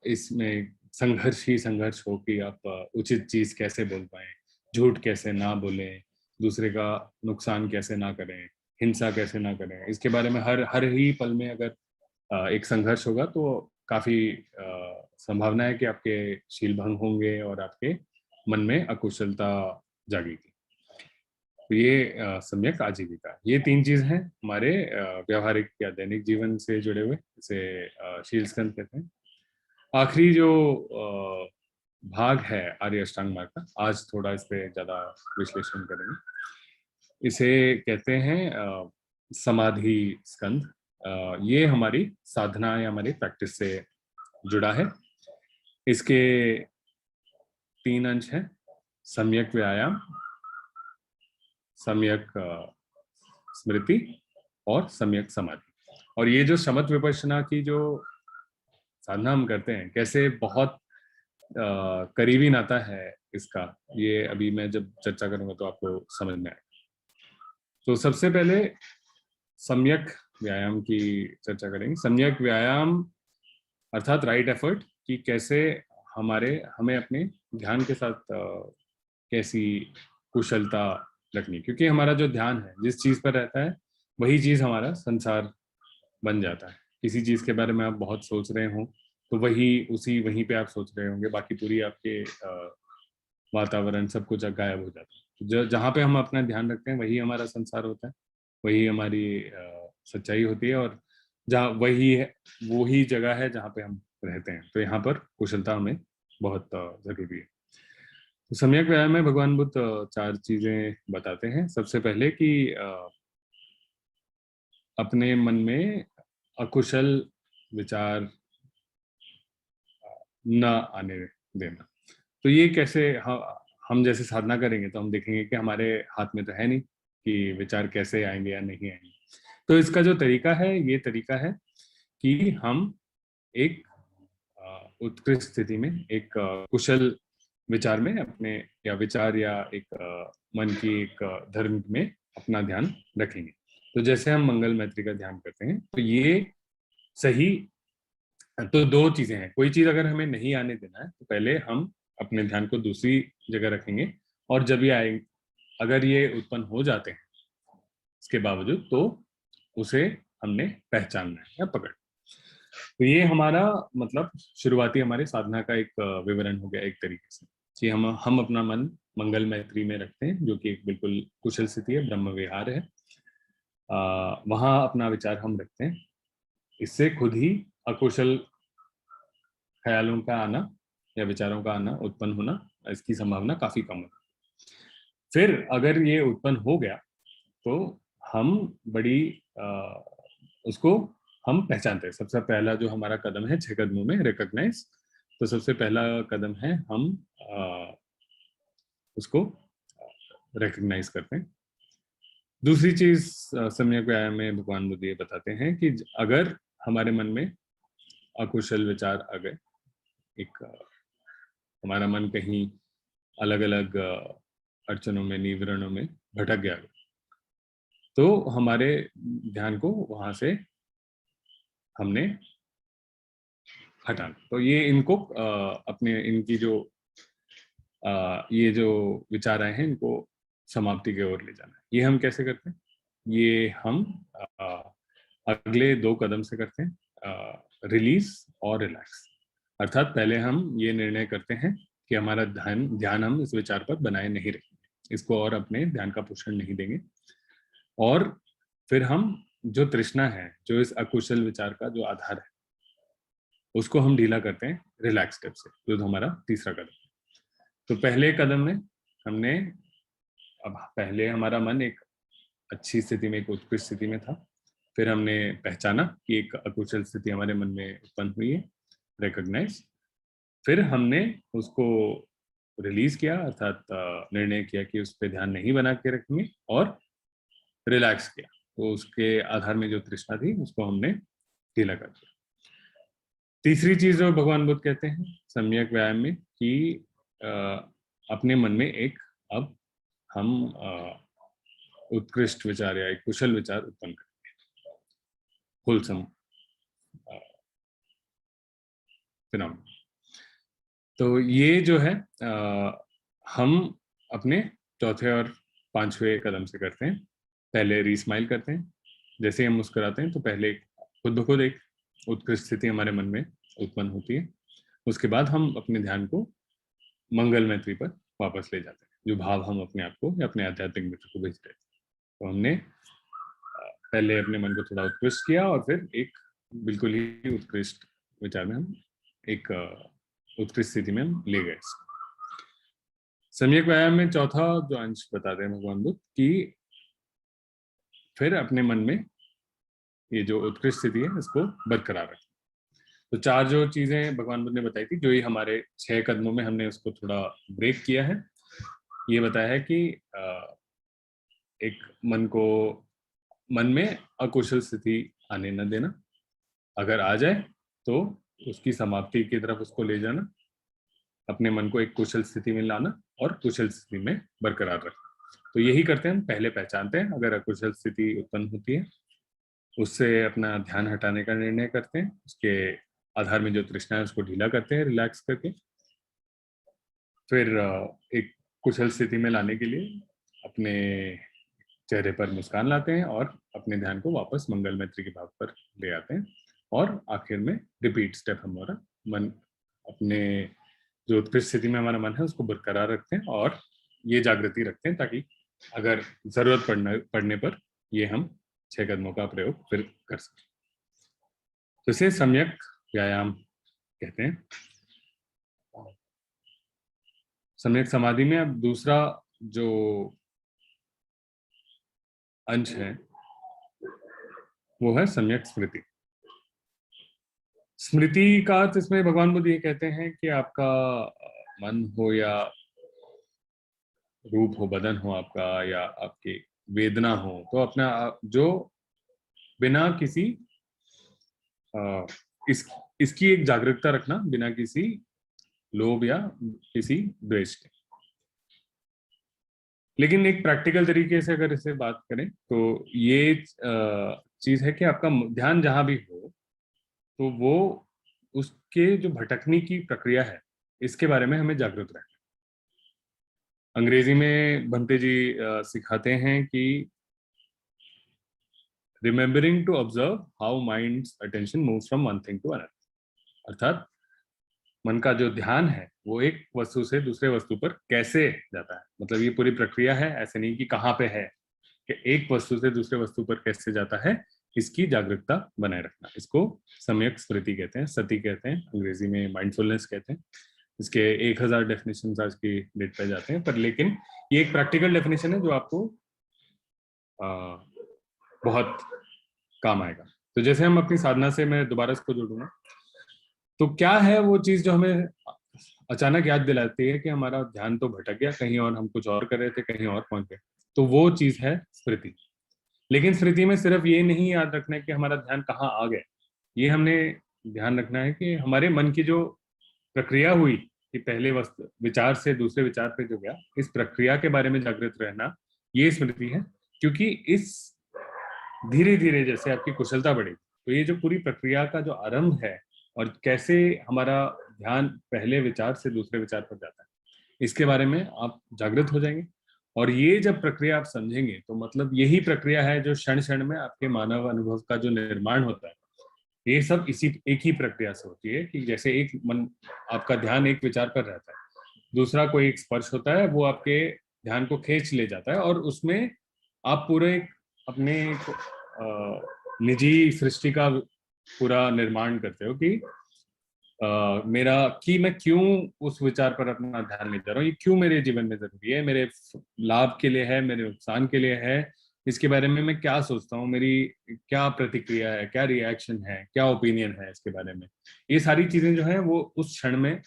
इसमें संघर्ष हो कि आप उचित चीज कैसे बोल पाए, झूठ कैसे ना बोलें, दूसरे का नुकसान कैसे ना करें, हिंसा कैसे ना करें। इसके बारे में हर हर ही पल में अगर एक संघर्ष होगा तो काफी संभावना है कि आपके शील भंग होंगे और आपके मन में अकुशलता जागेगी। तो ये सम्यक आजीविका, ये तीन चीज हैं हमारे व्यवहारिक या दैनिक जीवन से जुड़े हुए, इसे शील स्कंद कहते हैं। आखिरी जो भाग है आर्य अष्टांग मार्ग का, आज थोड़ा इस पे ज्यादा विश्लेषण करेंगे। इसे कहते हैं समाधि स्कंद। ये हमारी साधना या हमारी प्रैक्टिस से जुड़ा है। इसके 3 अंश हैं, सम्यक व्यायाम, सम्यक स्मृति और सम्यक समाधि। और ये जो शमत विपश्यना की जो साधना हम करते हैं, कैसे बहुत करीबी नाता है इसका, ये अभी मैं जब चर्चा करूंगा तो आपको समझ में आएगा। तो सबसे पहले सम्यक व्यायाम की चर्चा करेंगे। सम्यक व्यायाम अर्थात राइट एफर्ट, कि कैसे हमें अपने ध्यान के साथ कैसी कुशलता रखनी, क्योंकि हमारा जो ध्यान है जिस चीज पर रहता है वही चीज हमारा संसार बन जाता है। किसी चीज के बारे में आप बहुत सोच रहे हो तो वहीं पे आप सोच रहे होंगे, बाकी पूरी आपके वातावरण सब कुछ गायब हो जाता है। जहाँ पे हम अपना ध्यान रखते हैं वही हमारा संसार होता है, वही हमारी सच्चाई होती है, और जहाँ वही जगह है जहाँ पे हम रहते हैं। तो यहाँ पर कुशलता हमें बहुत जरूरी है। तो सम्यक व्यायाम में भगवान बुद्ध 4 चीजें बताते हैं। सबसे पहले कि अपने मन में अकुशल विचार न आने देना। तो ये कैसे, हम जैसे साधना करेंगे तो हम देखेंगे कि हमारे हाथ में तो है नहीं कि विचार कैसे आएंगे या नहीं आएंगे। तो इसका जो तरीका है, ये तरीका है कि हम एक उत्कृष्ट स्थिति में, एक कुशल विचार में अपने, या विचार या एक मन की एक धर्म में अपना ध्यान रखेंगे। तो जैसे हम मंगल मैत्री का ध्यान करते हैं, तो ये सही। तो 2 चीजें हैं, कोई चीज अगर हमें नहीं आने देना है तो पहले हम अपने ध्यान को दूसरी जगह रखेंगे, और जब ये आए, अगर ये उत्पन्न हो जाते हैं इसके बावजूद, तो उसे हमने पहचानना है या पकड़। तो ये हमारा मतलब शुरुआती हमारे साधना का एक विवरण हो गया एक तरीके से, कि हम अपना मन मंगल मैत्री में रखते हैं, जो कि एक बिल्कुल कुशल स्थिति है, ब्रह्म विहार है। वहां अपना विचार हम रखते हैं। इससे खुद ही अकुशल ख्यालों का आना या विचारों का आना, उत्पन्न होना, इसकी संभावना काफी कम है। फिर अगर ये उत्पन्न हो गया तो हम बड़ी उसको हम पहचानते हैं। सबसे पहला जो हमारा कदम है 6 कदमों में, रिकॉग्नाइज। तो सबसे पहला कदम है हम उसको रिकॉग्नाइज करते हैं। दूसरी चीज सम्यक व्यायाम में भगवान बुद्ध ये बताते हैं कि अगर हमारे मन में अकुशल विचार आ गए, एक हमारा मन कहीं अलग अलग अड़चनों में, निवरणों में भटक गया, तो हमारे ध्यान को वहां से हमने हटाना। तो ये इनको अपने इनकी जो ये जो विचार आए हैं, इनको समाप्ति की ओर ले जाना है। ये हम कैसे करते हैं? ये हम अगले 2 कदम से करते हैं, रिलीज और रिलैक्स। अर्थात पहले हम ये निर्णय करते हैं कि हमारा ध्यान हम इस विचार पर बनाए नहीं रखेंगे, इसको और अपने ध्यान का पोषण नहीं देंगे। और फिर हम जो तृष्णा है, जो इस अकुशल विचार का जो आधार है, उसको हम ढीला करते हैं रिलैक्स स्टेप से, जो हमारा तीसरा कदम है। तो पहले कदम में हमने, अब पहले हमारा मन एक अच्छी स्थिति में, एक उत्कृष्ट स्थिति में था, फिर हमने पहचाना कि एक अकुशल स्थिति हमारे मन में उत्पन्न हुई है, रिकॉग्नाइज। फिर हमने उसको रिलीज किया, अर्थात निर्णय किया कि उस पर ध्यान नहीं बना के रखेंगे, और रिलैक्स किया। तो उसके आधार में जो तृष्णा थी उसको हमने ढीला कर दिया। तीसरी चीज जो भगवान बुद्ध कहते हैं सम्यक व्यायाम में कि अपने मन में एक अब हम उत्कृष्ट विचार या एक कुशल विचार उत्पन्न करेंगे, होलसम फिनोमेना। तो ये जो है हम अपने चौथे और पांचवें कदम से करते हैं। पहले रीस्माइल करते हैं, जैसे हम मुस्कुराते हैं तो पहले खुद ब खुद एक उत्कृष्ट स्थिति हमारे मन में उत्पन्न होती है। उसके बाद हम अपने ध्यान को मंगल मैत्री पर वापस ले जाते हैं, जो भाव हम अपने आप को या अपने आध्यात्मिक मित्र को भेज रहे थे। तो हमने पहले अपने मन को थोड़ा उत्कृष्ट किया और फिर एक बिल्कुल ही उत्कृष्ट विचार में हम एक उत्कृष्ट स्थिति में हम ले गए। सम्यक व्यायाम में चौथा जो अंश बताते हैं भगवान बुद्ध कि फिर अपने मन में ये जो उत्कृष्ट स्थिति है इसको बरकरार रखें। तो चार जो चीजें भगवान बुद्ध ने बताई थी, जो ही हमारे 6 कदमों में हमने उसको थोड़ा ब्रेक किया है। ये बताया है कि एक मन में अकुशल स्थिति आने न देना, अगर आ जाए तो उसकी समाप्ति की तरफ उसको ले जाना, अपने मन को एक कुशल स्थिति में लाना और कुशल स्थिति में बरकरार रखना। तो यही करते हैं हम। पहले पहचानते हैं अगर अकुशल स्थिति उत्पन्न होती है, उससे अपना ध्यान हटाने का निर्णय करते हैं, उसके आधार में जो तृष्णा है उसको ढीला करते हैं रिलैक्स करके। फिर एक कुशल स्थिति में लाने के लिए अपने चेहरे पर मुस्कान लाते हैं और अपने ध्यान को वापस मंगल मैत्री के भाव पर ले आते हैं। और आखिर में रिपीट स्टेप हमारा मन अपने जो उत्कृष्ट स्थिति में हमारा मन है उसको बरकरार रखते हैं और ये जागृति रखते हैं ताकि अगर जरूरत पड़ने पर ये हम 6 कदमों का प्रयोग फिर कर सकें। तो इसे सम्यक व्यायाम कहते हैं। सम्यक समाधि में अब दूसरा जो अंश है वो है सम्यक स्मृति। स्मृति का अर्थ इसमें भगवान बुद्ध ये कहते हैं कि आपका मन हो या रूप हो, बदन हो आपका, या आपकी वेदना हो, तो अपना जो बिना किसी इसकी एक जागरूकता रखना, बिना किसी लोभ या किसी द्वेष के। लेकिन एक प्रैक्टिकल तरीके से अगर इसे बात करें तो ये चीज है कि आपका ध्यान जहां भी हो तो वो उसके जो भटकने की प्रक्रिया है इसके बारे में हमें जागरूक रहना। अंग्रेजी में भंते जी सिखाते हैं कि remembering to observe how minds attention moves from one thing to another. अर्थात मन का जो ध्यान है वो एक वस्तु से दूसरे वस्तु पर कैसे जाता है, मतलब ये पूरी प्रक्रिया है, ऐसे नहीं कि कहाँ पे है, कि एक वस्तु से दूसरे वस्तु पर कैसे जाता है, इसकी जागरूकता बनाए रखना। इसको सम्यक स्मृति कहते हैं, सति कहते हैं, अंग्रेजी में माइंडफुलनेस कहते हैं। इसके 1000 डेफिनेशन आज की डेट पे जाते हैं, पर लेकिन ये एक प्रैक्टिकल डेफिनेशन है जो आपको बहुत काम आएगा। तो जैसे हम अपनी साधना से, मैं दोबारा इसको जोड़ूंगा, तो क्या है वो चीज जो हमें अचानक याद दिलाती है कि हमारा ध्यान तो भटक गया कहीं और, हम कुछ और कर रहे थे, कहीं और पहुंच गए। तो वो चीज है स्मृति। लेकिन स्मृति में सिर्फ ये नहीं याद रखना है कि हमारा ध्यान कहाँ आ गया, ये हमने ध्यान रखना है कि हमारे मन की जो प्रक्रिया हुई कि पहले वस्तु विचार से दूसरे विचार पे जो गया, इस प्रक्रिया के बारे में जागृत रहना, ये स्मृति है। क्योंकि इस धीरे धीरे जैसे आपकी कुशलता बढ़ेगी तो ये जो पूरी प्रक्रिया का जो आरंभ है और कैसे हमारा ध्यान पहले विचार से दूसरे विचार पर जाता है, इसके बारे में आप जागृत हो जाएंगे। और ये जब प्रक्रिया आप समझेंगे तो मतलब यही प्रक्रिया है जो क्षण क्षण में आपके मानव अनुभव का जो निर्माण होता है, ये सब इसी एक ही प्रक्रिया से होती है। कि जैसे एक मन, आपका ध्यान एक विचार पर रहता है, दूसरा कोई एक स्पर्श होता है, वो आपके ध्यान को खींच ले जाता है और उसमें आप पूरे अपने निजी सृष्टि का पूरा निर्माण करते हो कि मैं क्यों उस विचार पर अपना ध्यान ले जा रहा हूँ, ये क्यों मेरे जीवन में जरूरी है, मेरे लाभ के लिए है, मेरे नुकसान के लिए है, इसके बारे में मैं क्या सोचता हूँ, मेरी क्या प्रतिक्रिया है, क्या रिएक्शन है, क्या ओपिनियन है इसके बारे में, ये सारी चीजें जो है वो उस क्षण में,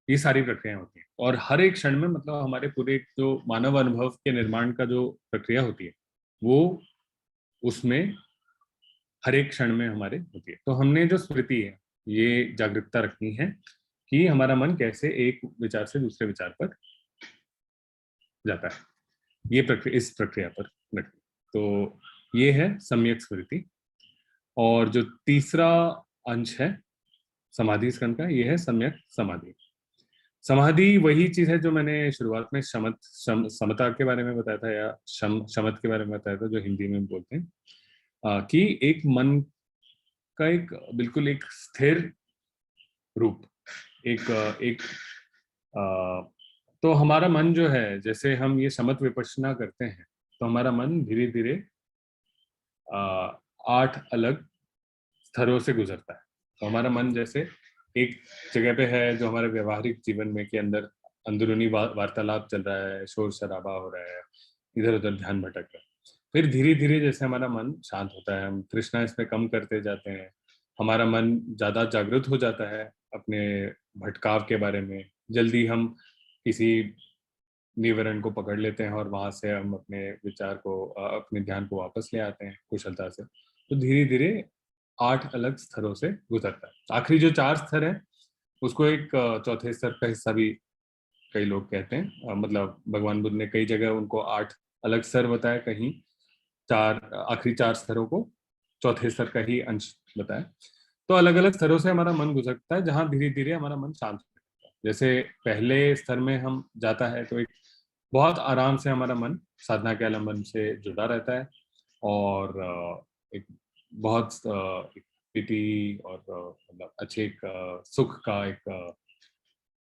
ये सारी प्रक्रियाएं होती हैं। और हर एक क्षण में मतलब हमारे पूरे जो मानव अनुभव के निर्माण का जो प्रक्रिया होती है वो उसमें हर एक क्षण में हमारे होती है। तो हमने जो स्मृति है ये जागरूकता रखनी है कि हमारा मन कैसे एक विचार से दूसरे विचार पर जाता है, ये प्रक्रिया, इस प्रक्रिया पर रखनी। तो ये है सम्यक स्मृति। और जो तीसरा अंश है समाधि स्कंद का, ये है सम्यक समाधि। समाधि वही चीज है जो मैंने शुरुआत में समता के बारे में बताया था, या शमत के बारे में बताया था, जो हिंदी में बोलते हैं कि एक मन का एक बिल्कुल एक स्थिर रूप, एक एक तो हमारा मन जो है, जैसे हम ये शमत विपश्यना करते हैं तो हमारा मन धीरे धीरे 8 अलग स्तरों से गुजरता है। तो हमारा मन जैसे एक जगह पे है जो हमारे व्यवहारिक जीवन में के अंदर अंदरूनी वार्तालाप चल रहा है, शोर शराबा हो रहा है, इधर उधर ध्यान भटक रहा है। फिर धीरे धीरे जैसे हमारा मन शांत होता है, हम तृष्णा इसमें कम करते जाते हैं, हमारा मन ज्यादा जागृत हो जाता है अपने भटकाव के बारे में, जल्दी हम किसी निवरण को पकड़ लेते हैं और वहां से हम अपने विचार को अपने ध्यान को वापस ले आते हैं कुशलता से। तो धीरे धीरे 8 अलग स्तरों से गुजरता है। आखिरी जो 4 स्तर है उसको एक चौथे स्तर का हिस्सा भी कई लोग कहते हैं। मतलब भगवान बुद्ध ने कई जगह उनको 8 अलग स्तर बताया, कहीं 4 आखिरी 4 स्तरों को चौथे स्तर का ही अंश बताया। तो अलग अलग स्तरों से हमारा मन गुजरता है, जहां धीरे धीरे हमारा मन शांत होता है। जैसे पहले स्तर में हम जाता है तो एक बहुत आराम से हमारा मन साधना के आलम्बन से जुड़ा रहता है, और एक बहुत एक प्रीति और मतलब अच्छे एक सुख का एक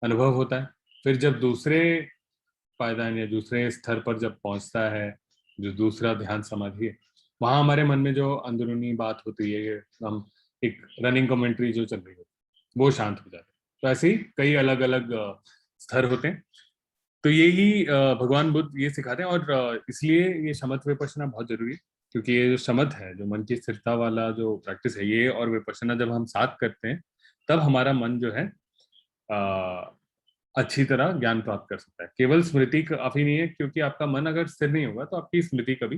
अनुभव होता है। फिर जब दूसरे पायदान या दूसरे स्तर पर जब पहुंचता है, जो दूसरा ध्यान समाधि है, वहां हमारे मन में जो अंदरूनी बात होती है, हम एक रनिंग कमेंट्री जो चल रही होती है, वो शांत हो जाता है। तो ऐसे ही कई अलग अलग स्तर होते हैं। तो यही भगवान बुद्ध ये सिखाते हैं, और इसलिए ये शमत विपश्यना बहुत जरूरी है। क्योंकि ये जो शमत है, जो मन की स्थिरता वाला जो प्रैक्टिस है, ये और विपश्यना जब हम साथ करते हैं तब हमारा मन जो है अच्छी तरह ज्ञान प्राप्त कर सकता है। केवल स्मृति काफी नहीं है, क्योंकि आपका मन अगर स्थिर नहीं होगा तो आपकी स्मृति कभी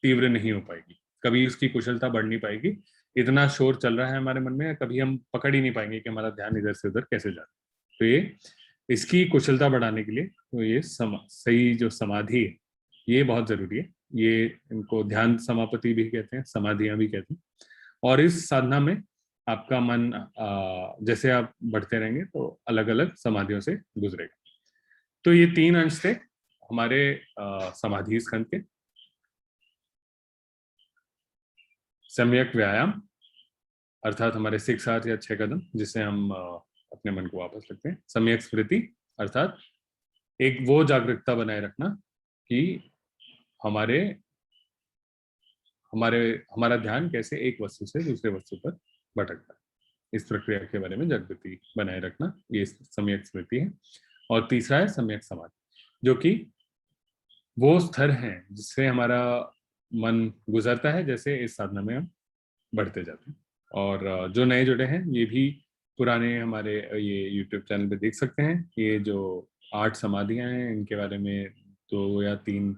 तीव्र नहीं हो पाएगी, कभी उसकी कुशलता बढ़ नहीं पाएगी। इतना शोर चल रहा है हमारे मन में, कभी हम पकड़ ही नहीं पाएंगे कि हमारा ध्यान इधर से उधर कैसे जा रहा है। तो ये इसकी कुशलता बढ़ाने के लिए तो ये सही जो समाधि है ये बहुत जरूरी है। ये इनको ध्यान समापति भी कहते हैं, समाधियां भी कहते हैं। और इस साधना में आपका मन जैसे आप बढ़ते रहेंगे तो अलग अलग समाधियों से गुजरेगा। तो ये 3 अंश थे हमारे समाधि स्कंद के। सम्यक व्यायाम अर्थात हमारे 6 आर या 6 कदम, जिससे हम अपने मन को वापस रखते हैं। सम्यक स्मृति अर्थात एक वो जागरूकता बनाए रखना कि हमारे हमारे हमारा ध्यान कैसे एक वस्तु से दूसरे वस्तु पर भटकता है, इस प्रक्रिया के बारे में जागृति बनाए रखना, ये सम्यक स्मृति है। और तीसरा है सम्यक समाधि, जो कि वो स्तर है जिससे हमारा मन गुजरता है जैसे इस साधना में हम बढ़ते जाते हैं। और जो नए जुड़े हैं ये भी पुराने हमारे ये यूट्यूब चैनल पे देख सकते हैं। ये जो 8 समाधियां हैं इनके बारे में 2 या 3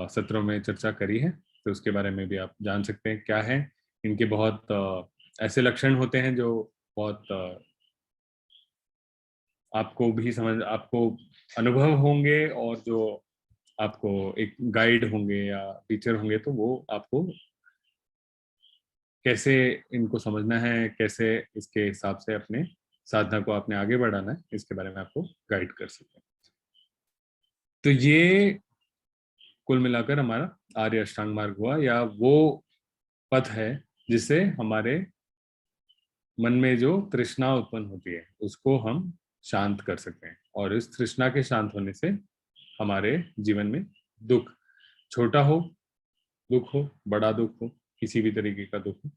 सत्रों में चर्चा करी है, तो उसके बारे में भी आप जान सकते हैं क्या है। इनके बहुत ऐसे लक्षण होते हैं जो बहुत आपको भी समझ, आपको अनुभव होंगे, और जो आपको एक गाइड होंगे या टीचर होंगे तो वो आपको कैसे इनको समझना है, कैसे इसके हिसाब से अपने साधना को आपने आगे बढ़ाना है, इसके बारे में आपको गाइड कर सकते हैं। तो ये कुल मिलाकर हमारा आर्य अष्टांग मार्ग हुआ, या वो पथ है जिससे हमारे मन में जो तृष्णा उत्पन्न होती है उसको हम शांत कर सकते हैं। और इस तृष्णा के शांत होने से हमारे जीवन में दुख, छोटा हो दुख हो, बड़ा दुख हो, किसी भी तरीके का दुख हो,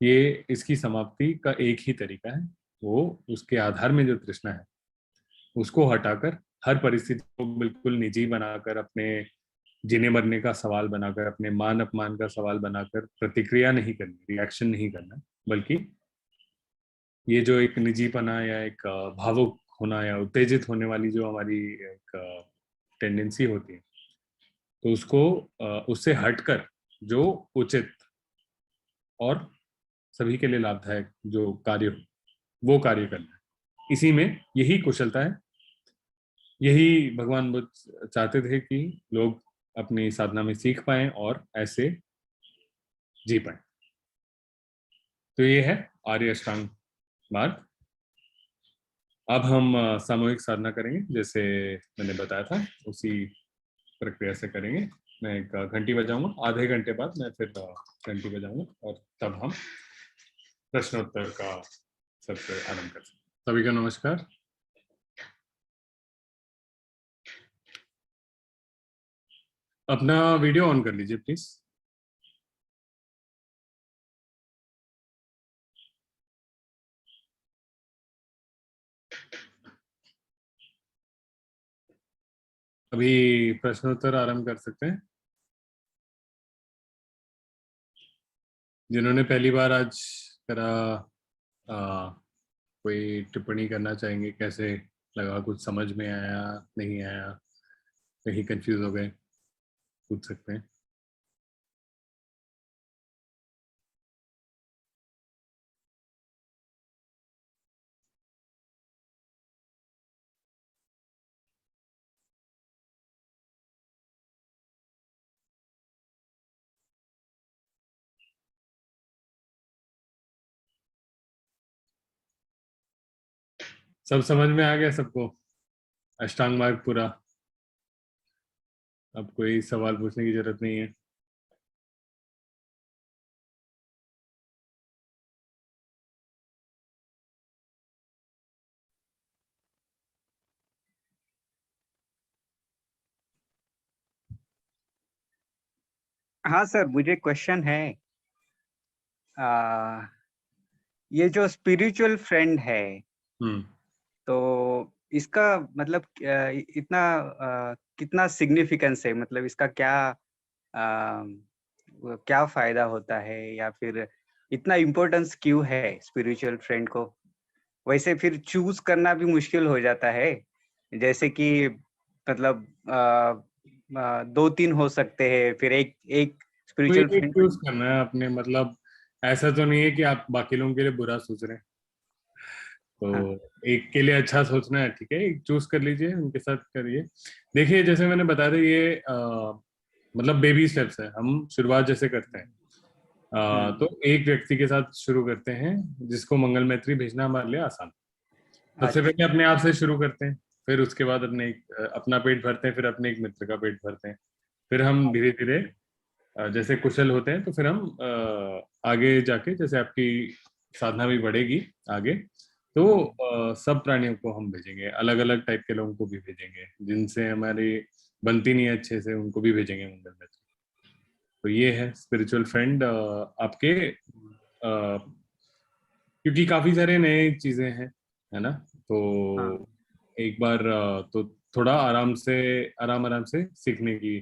ये इसकी समाप्ति का एक ही तरीका है। वो उसके आधार में जो तृष्णा है उसको हटाकर हर परिस्थिति को बिल्कुल निजी बनाकर अपने जीने मरने का सवाल बनाकर, अपने मान अपमान का सवाल बनाकर प्रतिक्रिया नहीं करनी, रिएक्शन नहीं करना, बल्कि ये जो एक निजीपना या एक भावुक होना या उत्तेजित होने वाली जो हमारी एक टेंडेंसी होती है, तो उसको उससे हटकर जो उचित और सभी के लिए लाभदायक जो कार्य हो, वो कार्य करना है। इसी में यही कुशलता है। यही भगवान बुद्ध चाहते थे कि लोग अपनी साधना में सीख पाएं और ऐसे जी पाएं। तो ये है आर्य अष्टांग मार्ग। अब हम सामूहिक साधना करेंगे, जैसे मैंने बताया था उसी प्रक्रिया से करेंगे। मैं एक घंटी बजाऊंगा, आधे घंटे बाद मैं फिर घंटी बजाऊंगा और तब हम प्रश्नोत्तर का सत्र आरंभ कर सकते हैं। सभी को नमस्कार। अपना वीडियो ऑन कर लीजिए प्लीज। अभी प्रश्नोत्तर आरंभ कर सकते हैं। जिन्होंने पहली बार आज करा, कोई टिप्पणी करना चाहेंगे? कैसे लगा? कुछ समझ में आया, नहीं आया, कहीं कंफ्यूज हो गए? पूछ सकते हैं। सब समझ में आ गया सबको? अष्टांग मार्ग पूरा? अब कोई सवाल पूछने की जरूरत नहीं है। हाँ सर, मुझे क्वेश्चन है। आ, ये जो स्पिरिचुअल फ्रेंड है, हम्म। तो इसका मतलब इतना कितना सिग्निफिकेंस है? मतलब इसका क्या क्या फायदा होता है, या फिर इतना इम्पोर्टेंस क्यों है स्पिरिचुअल फ्रेंड को? वैसे फिर चूज करना भी मुश्किल हो जाता है। जैसे कि मतलब दो तीन हो सकते हैं, फिर एक एक कोई स्पिरिचुअल एक फ्रेंड। चूज करना है अपने, मतलब ऐसा तो नहीं है कि आप बाकी लोगों के लिए बुरा सोच रहे हैं। हाँ। तो एक के लिए अच्छा सोचना है, ठीक है, एक चूज कर लीजिए, उनके साथ करिए। देखिए जैसे मैंने बताया था, ये मतलब बेबी स्टेप्स है। हम शुरुआत जैसे करते हैं, हम्म। तो एक व्यक्ति के साथ शुरू करते हैं जिसको मंगल मैत्री भेजना हमारे लिए आसान। सबसे अच्छा। पहले अपने आप से शुरू करते हैं, फिर उसके बाद अपना पेट भरते हैं, फिर अपने एक मित्र का पेट भरते हैं। फिर हम धीरे धीरे जैसे कुशल होते हैं तो फिर हम आगे जाके, जैसे आपकी साधना भी बढ़ेगी आगे, तो सब प्राणियों को हम भेजेंगे, अलग अलग टाइप के लोगों को भी भेजेंगे, जिनसे हमारी बनती नहीं है अच्छे से, उनको भी भेजेंगे मंगल मैत्री। तो ये है स्पिरिचुअल फ्रेंड आपके, क्योंकि काफी सारे नए चीजें हैं, है ना? तो हाँ। एक बार तो थोड़ा आराम आराम से सीखने की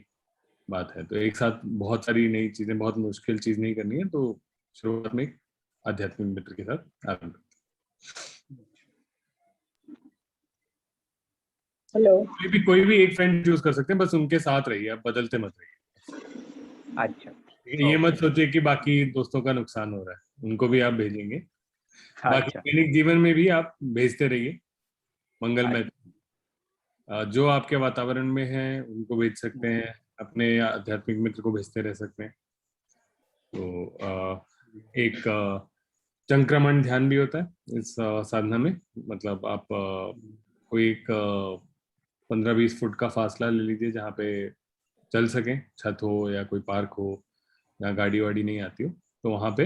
बात है। तो एक साथ बहुत सारी नई चीजें, बहुत मुश्किल चीज नहीं करनी है। तो शुरुआत में एक आध्यात्मिक मित्र के साथ आरंभ करते हेलो। हैं। कोई भी एक फ्रेंड चूज कर सकते हैं, बस उनके साथ रहिए, आप बदलते मत रहिए। अच्छा। ठीक है? ये मत ओके। सोचिए कि बाकी दोस्तों का नुकसान हो रहा है, उनको भी आप भेजेंगे। बाकी अच्छा। दैनिक जीवन में भी आप भेजते रहिए मंगल में। अच्छा। जो आपके वातावरण में है उनको भेज सकते हैं, अपने आध्यात्मिक मित्र को भेजते रह सकते हैं। तो एक संक्रमण ध्यान भी होता है इस साधना में। मतलब आप कोई एक 15-20 फुट का फासला ले लीजिए, जहाँ पे चल सकें, छत हो या कोई पार्क हो जहाँ गाड़ी वाड़ी नहीं आती हो, तो वहाँ पे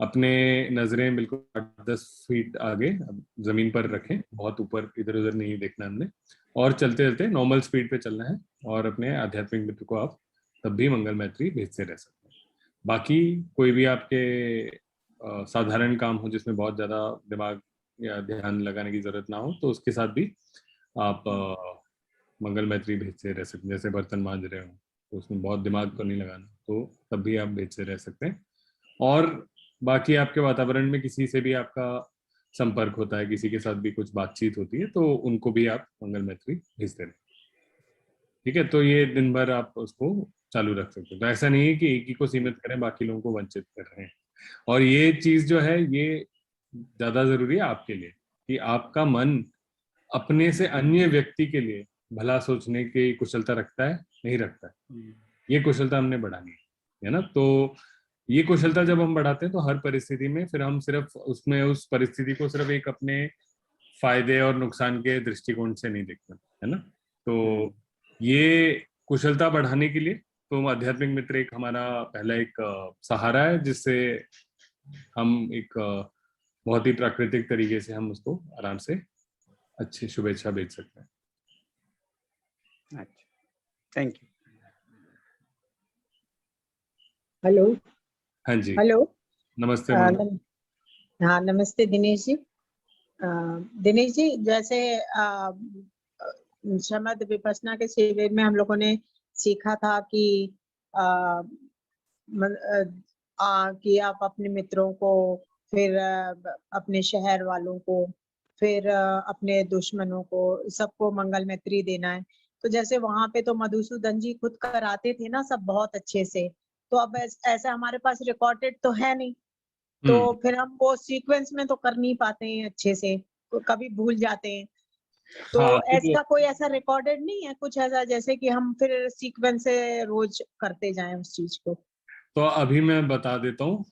अपने नजरें बिल्कुल 8-10 फीट आगे जमीन पर रखें, बहुत ऊपर इधर उधर नहीं देखना हमने। और चलते चलते नॉर्मल स्पीड पे चलना है, और अपने आध्यात्मिक मित्र को आप तब भी मंगल मैत्री भेजते रह सकते हैं। बाकी कोई भी आपके साधारण काम हो जिसमें बहुत ज्यादा दिमाग या ध्यान लगाने की जरूरत ना हो, तो उसके साथ भी आप मंगल मैत्री भेजते रह सकते हैं, जैसे बर्तन मांज रहे हो, तो उसमें बहुत दिमाग को नहीं लगाना, तो तब भी आप भेजते रह सकते हैं। और बाकी आपके वातावरण में किसी से भी आपका संपर्क होता है, किसी के साथ भी कुछ बातचीत होती है, तो उनको भी आप मंगल मैत्री भेजते रहे। ठीक है, तो ये दिन भर आप उसको चालू रख सकते हो। तो ऐसा नहीं है कि एक ही को सीमित करें, बाकी लोगों को वंचित कर रहे हैं। और ये चीज जो है ये ज्यादा जरूरी है आपके लिए, कि आपका मन अपने से अन्य व्यक्ति के लिए भला सोचने की कुशलता रखता है, नहीं रखता है। ये कुशलता हमने बढ़ानी है ना। तो ये कुशलता जब हम बढ़ाते हैं तो हर परिस्थिति में फिर हम सिर्फ उसमें उस परिस्थिति को सिर्फ एक अपने फायदे और नुकसान के दृष्टिकोण से नहीं देखते, है ना। तो ये कुशलता बढ़ाने के लिए तो आध्यात्मिक मित्र एक हमारा पहला एक सहारा है, जिससे हम एक बहुत ही प्राकृतिक तरीके से हम उसको आराम से अच्छी शुभेच्छा भेज सकते हैं। अच्छा, थैंक यू। हेलो। हाँ जी, हेलो। नमस्ते ममता। हाँ, नमस्ते दिनेश जी। दिनेश जी, जैसे शमद विपස්සना के शिविर में हम लोगों ने सीखा था कि कि आप अपने मित्रों को, फिर अपने शहर वालों को, फिर अपने दुश्मनों को, सबको मंगल मैत्री देना है। तो जैसे वहां पे तो मधुसूदन जी खुद कराते थे ना सब बहुत अच्छे से, तो अब ऐसा हमारे पास रिकॉर्डेड तो है नहीं, तो फिर हम वो सीक्वेंस में तो कर नहीं पाते हैं अच्छे से, तो कभी भूल जाते हैं। तो हाँ, ऐसा कोई ऐसा रिकॉर्डेड नहीं है कुछ ऐसा, जैसे कि हम फिर सीक्वेंस से रोज करते जाएं उस चीज को? तो अभी मैं बता देता हूँ।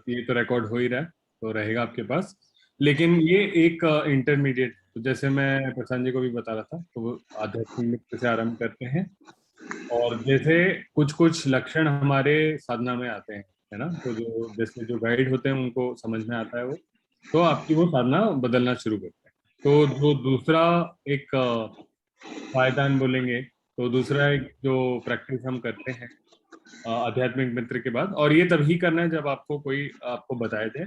ये तो रिकॉर्ड हो ही रहा है, तो रहेगा आपके पास। लेकिन ये एक इंटरमीडिएट, तो जैसे मैं प्रशांत जी को भी बता रहा था, तो वो आध्यात्मिक मित्र से आरंभ करते हैं। और जैसे कुछ कुछ लक्षण हमारे साधना में आते हैं, है ना, तो जो जैसे जो गाइड होते हैं उनको समझ में आता है वो, तो आपकी वो साधना बदलना शुरू करते हैं। तो जो दूसरा एक पायदान बोलेंगे, तो दूसरा एक जो प्रैक्टिस हम करते हैं आध्यात्मिक मित्र के बाद, और ये तभी करना है जब आपको कोई आपको बताए थे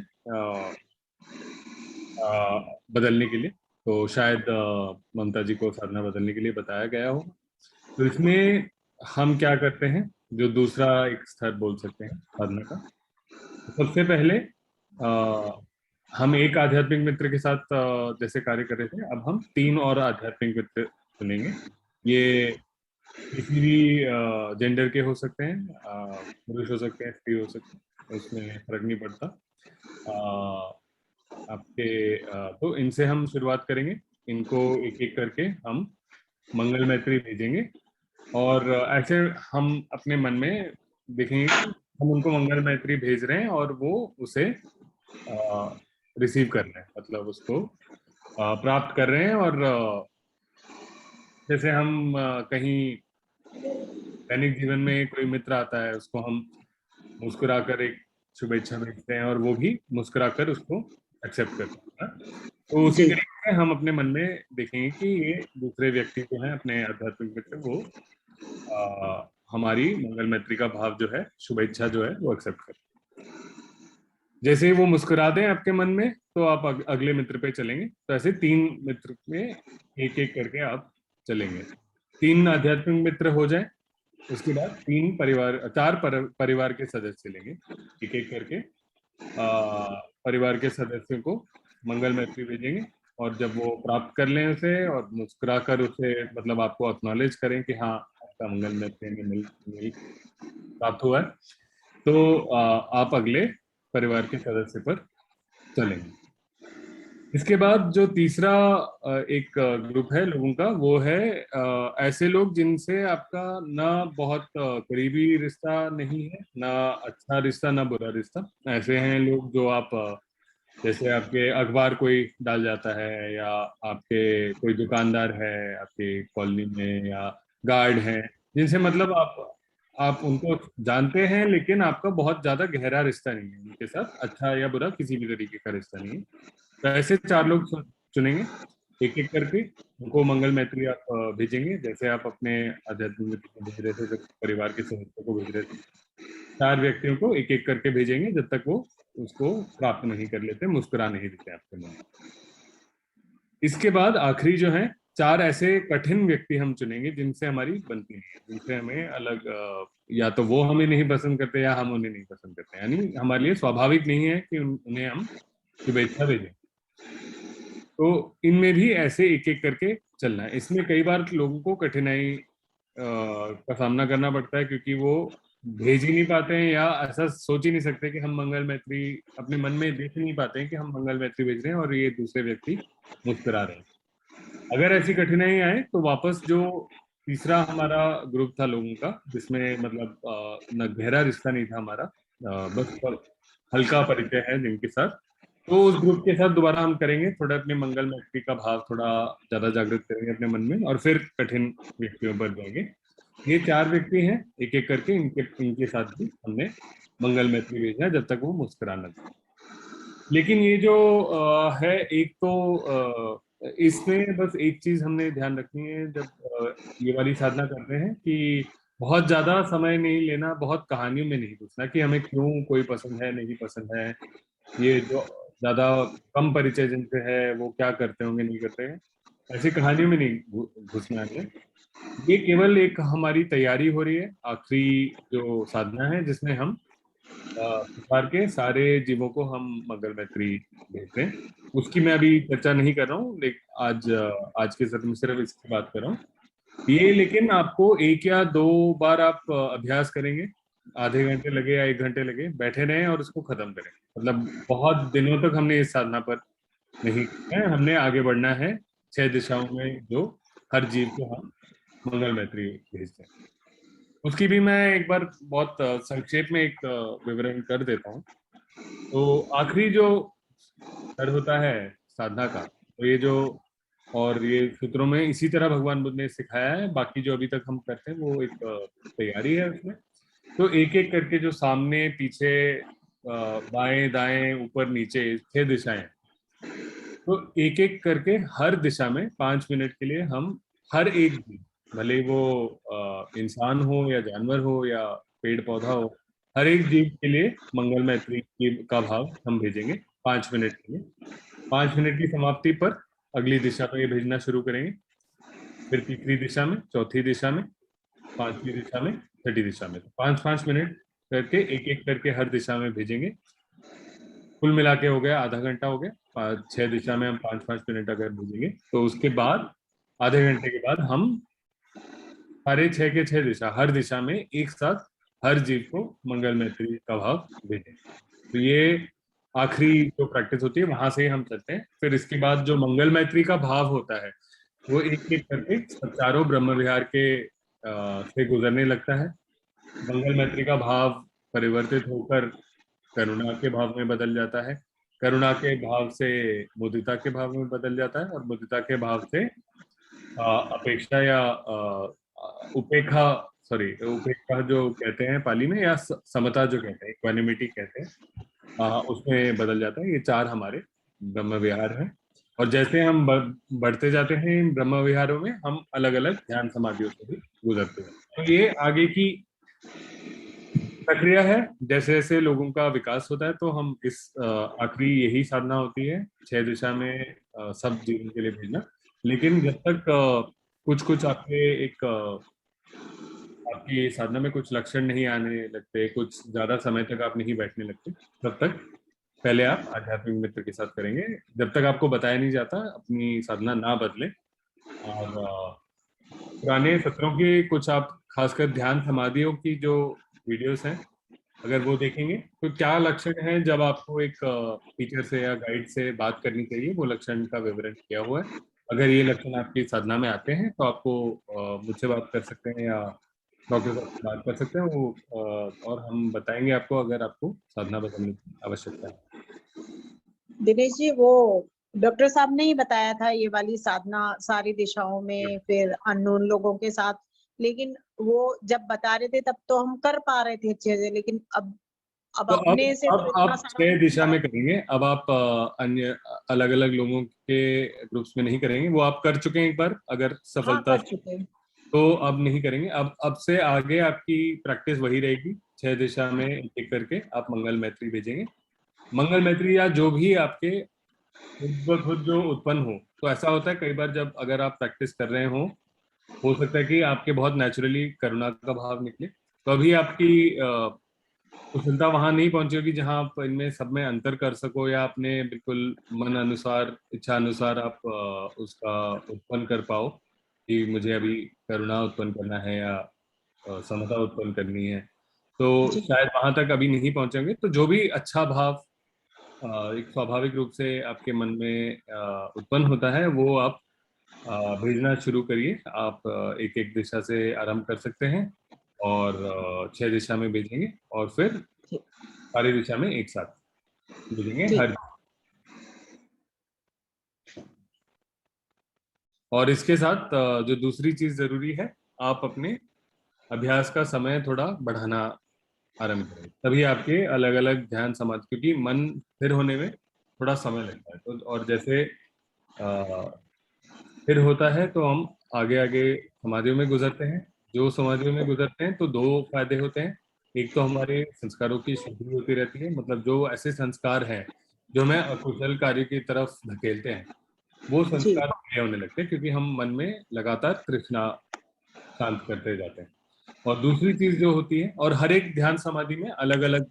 बदलने के लिए। तो शायद ममता जी को साधना बदलने के लिए बताया गया हो। तो इसमें हम क्या करते हैं, जो दूसरा एक स्तर बोल सकते हैं साधना का, तो सबसे पहले हम एक आध्यात्मिक मित्र के साथ जैसे कार्य कर रहे थे, अब हम 3 और आध्यात्मिक मित्र चुनेंगे। ये किसी भी जेंडर के हो सकते हैं, पुरुष हो सकते हैं, स्त्री हो सकते हैं, उसमें फर्क नहीं पड़ता। आपके तो इनसे हम शुरुआत करेंगे। इनको एक एक करके हम मंगल मैत्री भेजेंगे, और ऐसे हम अपने मन में देखेंगे कि हम उनको मंगल मैत्री भेज रहे हैं और वो उसे रिसीव कर रहे हैं, मतलब उसको प्राप्त कर रहे हैं। और जैसे हम कहीं दैनिक जीवन में कोई मित्र आता है, उसको हम मुस्कुराकर एक शुभेच्छा भेजते हैं और वो भी मुस्कुराकर उसको एक्सेप्ट करता है। तो उसी जी। तरीके से हम अपने मन में देखेंगे कि ये दूसरे व्यक्ति जो है अपने आध्यात्मिक मित्र, वो हमारी मंगल मैत्री का भाव जो है, शुभेच्छा जो है, वो एक्सेप्ट करते हैं। जैसे ही वो मुस्कुरा दें आपके मन में, तो आप अगले मित्र पे चलेंगे। तो ऐसे 3 मित्र में एक एक करके आप चलेंगे। 3 आध्यात्मिक मित्र हो जाए, उसके बाद 4 परिवार के सदस्य लेंगे, एक एक करके परिवार के सदस्यों को मंगल मैत्री भेजेंगे। और जब वो प्राप्त कर लें उसे और मुस्कुराकर उसे, मतलब आपको एक्नॉलेज करें कि हाँ आपका मंगल मैत्री में मिल प्राप्त हुआ है, तो आप अगले परिवार के सदस्य पर चलेंगे। इसके बाद जो तीसरा एक ग्रुप है लोगों का, वो है ऐसे लोग जिनसे आपका ना बहुत करीबी रिश्ता नहीं है, ना अच्छा रिश्ता ना बुरा रिश्ता। ऐसे हैं लोग जो आप जैसे आपके अखबार कोई डाल जाता है, या आपके कोई दुकानदार है आपके कॉलोनी में, या गार्ड हैं, जिनसे मतलब आप उनको जानते हैं लेकिन आपका बहुत ज्यादा गहरा रिश्ता नहीं है उनके साथ, अच्छा या बुरा किसी भी तरीके का रिश्ता नहीं है। तो ऐसे 4 लोग चुनेंगे, एक एक करके उनको मंगल मैत्री आप भेजेंगे, जैसे आप अपने आध्यात्मिक मित्र को भेज रहे थे, जब परिवार के सदस्यों को भेज रहे थे। 4 व्यक्तियों को एक एक करके भेजेंगे जब तक वो उसको प्राप्त नहीं कर लेते, मुस्कुरा नहीं देते आपके मन में। इसके बाद आखिरी जो है 4 ऐसे कठिन व्यक्ति हम चुनेंगे जिनसे हमारी बनती नहीं है, जिनसे हमें अलग या तो वो हमें नहीं पसंद करते या हम उन्हें नहीं पसंद करते, यानी हमारे लिए स्वाभाविक नहीं है कि उन्हें हम शुभेच्छा भेजें। तो इनमें भी ऐसे एक एक करके चलना है। इसमें कई बार लोगों को कठिनाई का सामना करना पड़ता है, क्योंकि वो भेज ही नहीं पाते हैं या ऐसा सोच ही नहीं सकते कि हम मंगल मैत्री, अपने मन में देख नहीं पाते हैं कि हम मंगल मैत्री भेज रहे हैं और ये दूसरे व्यक्ति मुस्कुरा रहे हैं। अगर ऐसी कठिनाई आए तो वापस जो तीसरा हमारा ग्रुप था लोगों का, जिसमें मतलब न गहरा रिश्ता नहीं था हमारा, बस हल्का परिचय है जिनके साथ, तो उस ग्रुप के साथ दोबारा हम करेंगे, थोड़ा अपने मंगल मैत्री का भाव थोड़ा ज्यादा जागृत करेंगे अपने मन में और फिर कठिन व्यक्तियों पर जाएंगे। ये 4 व्यक्ति हैं, एक एक करके इनके साथ भी हमने मंगल मैत्री भेजना है जब तक वो मुस्कुराना था। लेकिन ये जो है एक तो इसमें बस एक चीज हमने ध्यान रखनी है जब ये वाली साधना करते हैं कि बहुत ज्यादा समय नहीं लेना, बहुत कहानियों में नहीं घुसना कि हमें क्यों कोई पसंद है नहीं पसंद है, ये जो ज्यादा कम परिचय जिनसे है वो क्या करते होंगे नहीं करते हैं, ऐसी कहानियों में नहीं घुसना है। ये केवल एक हमारी तैयारी हो रही है, आखिरी जो साधना है जिसमें हम संसार के सारे जीवों को हम मंगल मैत्री भेजते हैं। उसकी मैं अभी चर्चा नहीं कर रहा हूँ, लेकिन आज के सत्र में सिर्फ इसकी बात कर रहा हूँ ये। लेकिन आपको 1 या 2 बार आप अभ्यास करेंगे, आधे घंटे लगे या 1 घंटे लगे, बैठे रहें और उसको खत्म करें। मतलब बहुत दिनों तक हमने इस साधना पर नहीं है, हमने आगे बढ़ना है 6 दिशाओं में जो हर जीव को हम मंगल मैत्री भेजते हैं। उसकी भी मैं एक बार बहुत संक्षेप में एक विवरण कर देता हूँ। तो आखिरी जो स्तर होता है साधना का, तो ये जो और ये सूत्रों में इसी तरह भगवान बुद्ध ने सिखाया है, बाकी जो अभी तक हम करते हैं वो एक तैयारी है उसमें। तो एक एक करके जो सामने पीछे बाएं दाएं ऊपर नीचे 6 दिशाएं, तो एक एक करके हर दिशा में 5 मिनट के लिए हम हर एक जीव, भले वो इंसान हो या जानवर हो या पेड़ पौधा हो, हर एक जीव के लिए मंगल मैत्री का भाव हम भेजेंगे 5 मिनट के लिए। 5 मिनट की समाप्ति पर अगली दिशा पर ये भेजना शुरू करेंगे, फिर तीसरी दिशा में, चौथी दिशा में, 5वीं दिशा में, छठी दिशा में। 5-5 मिनट करके एक एक करके हर दिशा में भेजेंगे। कुल मिला के हो गया आधा घंटा हो गया। 6 दिशा में हम 5-5 मिनट अगर भेजेंगे तो उसके बाद आधे घंटे के बाद हम सारे 6 के 6 दिशा, हर दिशा में एक साथ हर जीव को मंगल मैत्री का भाव भेजें। तो ये आखिरी जो प्रैक्टिस होती है वहां से ही हम चलते हैं। फिर इसके बाद जो मंगल मैत्री का भाव होता है वो एक एक करके चारों ब्रह्म विहार के से गुजरने लगता है। मंगल मैत्री का भाव परिवर्तित होकर करुणा के भाव में बदल जाता है, करुणा के भाव से मुदिता के भाव में बदल जाता है, और मुदिता के भाव से अपेक्षा या उपेक्षा, सॉरी उपेक्षा जो कहते हैं पाली में, या समता जो कहते हैं, इक्वानिमिटी कहते हैं, उसमें बदल जाता है। ये 4 हमारे ब्रह्म विहार हैं, और जैसे हम बढ़ते जाते हैं इन ब्रह्म विहारों में, हम अलग अलग ध्यान समाधियों से भी गुजरते हैं। तो ये आगे की प्रक्रिया है। जैसे जैसे लोगों का विकास होता है तो हम इस आखिरी यही साधना होती है 6 दिशा में सब जीवन के लिए भेजना। लेकिन जब तक कुछ कुछ आपके एक आपकी साधना में कुछ लक्षण नहीं आने लगते, कुछ ज्यादा समय तक आप नहीं बैठने लगते, तब तक पहले आप आध्यात्मिक मित्र के साथ करेंगे। जब तक आपको बताया नहीं जाता अपनी साधना ना बदले। और पुराने सत्रों के कुछ आप खासकर ध्यान समाधियों की जो वीडियोस हैं अगर वो देखेंगे तो क्या लक्षण है, जब आपको एक टीचर से या गाइड से बात करनी चाहिए वो लक्षण का विवरण किया हुआ है। अगर ये लक्षण आपकी साधना में आते हैं तो आपको मुझसे बात कर सकते हैं या डॉक्टर साहब से बात कर सकते हैं, वो और हम बताएंगे आपको अगर आपको साधना बदलने की आवश्यकता है। दिनेश जी, वो डॉक्टर साहब ने ही बताया था ये वाली साधना सारी दिशाओं में, फिर अननोन लोगों के साथ, लेकिन वो जब बता रहे थे तब तो हम कर पा रहे थे अच्छे से, लेकिन अब तो अपने से तो इतना आप सारा 6 दिशा में करेंगे। अब आप अन्य अलग अलग लोगों के ग्रुप्स में नहीं करेंगे, वो आप कर चुके हैं एक बार अगर हाँ सफलता कर चुके हैं। तो अब नहीं करेंगे। अब से आगे आपकी प्रैक्टिस वही रहेगी, 6 दिशा में एक एक करके आप मंगल मैत्री भेजेंगे। मंगल मैत्री या जो भी आपके खुद ब खुद जो उत्पन्न हो, तो ऐसा होता है कई बार जब अगर आप प्रैक्टिस कर रहे हो सकता है कि आपके बहुत नेचुरली करुणा का भाव निकले, तो अभी आपकी कुशलता वहां नहीं पहुंची होगी जहां आप इनमें सब में अंतर कर सको, या अपने बिल्कुल मन अनुसार, इच्छा अनुसार आप उसका उत्पन्न कर पाओ कि मुझे अभी करुणा उत्पन्न करना है या समता उत्पन्न करनी है। तो शायद वहां तक अभी नहीं पहुंचेंगे। तो जो भी अच्छा भाव एक स्वाभाविक रूप से आपके मन में उत्पन्न होता है, वो आप भेजना शुरू करिए। आप एक एक दिशा से आरंभ कर सकते हैं और 6 दिशा में भेजेंगे और फिर सारी दिशा में एक साथ भेजेंगे हर। और इसके साथ जो दूसरी चीज जरूरी है, आप अपने अभ्यास का समय थोड़ा बढ़ाना आरंभ करें, तभी आपके अलग अलग ध्यान समाधि, क्योंकि मन स्थिर होने में थोड़ा समय लगता है। तो और जैसे स्थिर होता है तो हम आगे आगे समाधियों में गुजरते हैं। जो समाधियों में गुजरते हैं तो दो फायदे होते हैं। एक तो हमारे संस्कारों की शुद्धि होती रहती है, मतलब जो ऐसे संस्कार हैं जो हमें अकुशल कार्य की तरफ धकेलते हैं, वो संस्कार क्लियर होने लगते हैं, क्योंकि हम मन में लगातार तृष्णा शांत करते जाते हैं। और दूसरी चीज जो होती है, और हर एक ध्यान समाधि में अलग अलग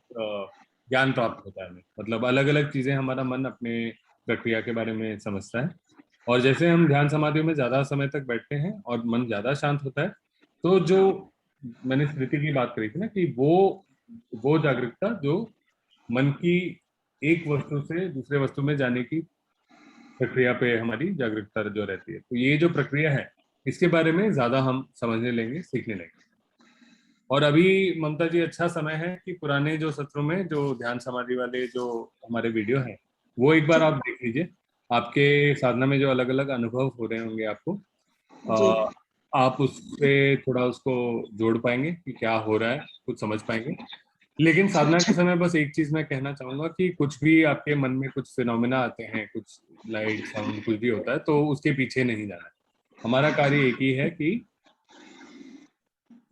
ज्ञान प्राप्त होता है हमें, मतलब अलग अलग चीजें हमारा मन अपने प्रक्रिया के बारे में समझता है। और जैसे हम ध्यान समाधियों में ज्यादा समय तक बैठते हैं और मन ज्यादा शांत होता है, तो जो मैंने स्मृति की बात करी थी ना, कि वो जागरूकता जो मन की एक वस्तु से दूसरे वस्तु में जाने की प्रक्रिया पे हमारी जागरूकता जो रहती है, तो ये जो प्रक्रिया है इसके बारे में ज्यादा हम समझने लेंगे, सीखने लेंगे। और अभी ममता जी अच्छा समय है कि पुराने जो सत्रों में जो ध्यान समाधि वाले जो हमारे वीडियो हैं, वो एक बार आप देख लीजिए। आपके साधना में जो अलग अलग अनुभव हो रहे होंगे आपको, आप उससे थोड़ा उसको जोड़ पाएंगे कि क्या हो रहा है, कुछ समझ पाएंगे। लेकिन साधना के समय बस एक चीज मैं कहना चाहूंगा कि कुछ भी आपके मन में कुछ फिनोमेना आते हैं, कुछ लाइट साउंड कुछ भी होता है, तो उसके पीछे नहीं जाना है। हमारा कार्य एक ही है कि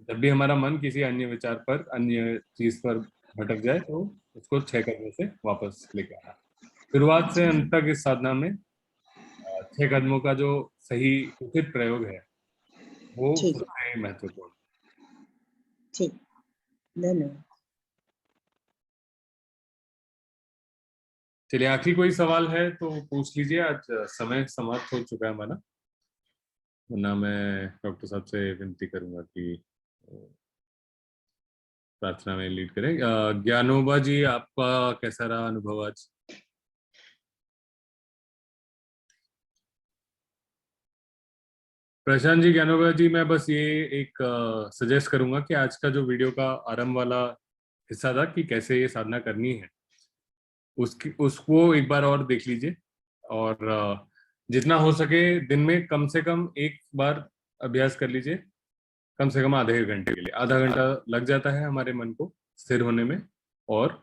जब भी हमारा मन किसी अन्य विचार पर, अन्य चीज पर भटक जाए, तो उसको 6 कदमों से वापस लेके आना। शुरुआत से अंत तक इस साधना में 6 कदमों का जो सही उचित प्रयोग है, वो सबसे महत्वपूर्ण। ठीक, धन्यवाद। चलिए, आखिरी कोई सवाल है तो पूछ लीजिए। आज समय समाप्त हो चुका है हमारा, वरना मैं डॉक्टर साहब से विनती करूंगा कि प्रार्थना में लीड करें। ज्ञानोबा जी, आपका कैसा रहा अनुभव आज? प्रशांत जी, ज्ञानोबा जी, मैं बस ये एक सजेस्ट करूंगा कि आज का जो वीडियो का आरंभ वाला हिस्सा था कि कैसे ये साधना करनी है, उसको एक बार और देख लीजिए। और जितना हो सके दिन में कम से कम एक बार अभ्यास कर लीजिए, कम से कम आधे घंटे के लिए। आधा घंटा लग जाता है हमारे मन को स्थिर होने में और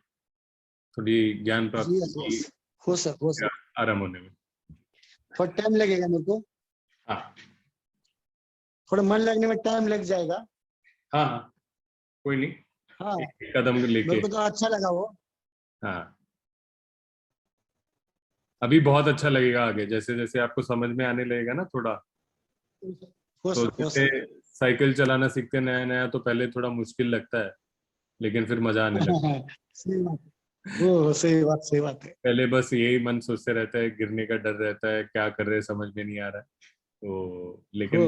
थोड़ी ज्ञान प्राप्ति हो सर आराम होने में। थोड़ा टाइम लगेगा मेरे को। हाँ, थोड़ा मन लगने में टाइम लग जाएगा। हाँ हाँ, कोई नहीं। हाँ, एक कदम लेके। मेरे को तो अच्छा लगा वो। हाँ, अभी बहुत अच्छा लगेगा आगे, जैसे जैसे आपको समझ में आने लगेगा ना थोड़ा। तो जैसे साइकिल चलाना सीखते नया नया तो पहले थोड़ा मुश्किल लगता है, लेकिन फिर मजा आने लगता है। सही बात, वो सही बात है। पहले बस यही मन सोचते रहता है, गिरने का डर रहता है, क्या कर रहे समझ में नहीं आ रहा है, तो लेकिन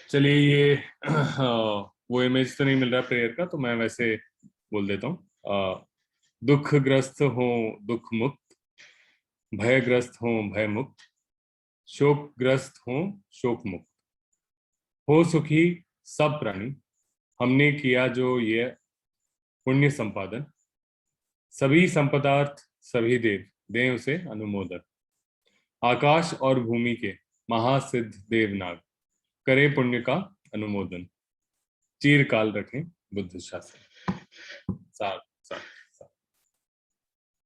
चलिए, ये वो इमेज तो नहीं मिल रहा प्रेयर का, तो मैं वैसे बोल देता हूँ। दुखग्रस्त हो दुख मुक्त, भयग्रस्त हो भय मुक्त, शोकग्रस्त हो शोक मुक्त, हो सुखी सब प्राणी, हमने किया जो ये पुण्य संपादन, सभी संपदार्थ सभी देव दें उसे अनुमोदन, आकाश और भूमि के महासिद्ध देवनाग करे पुण्य का अनुमोदन, चीरकाल रखें बुद्ध शासन। साथ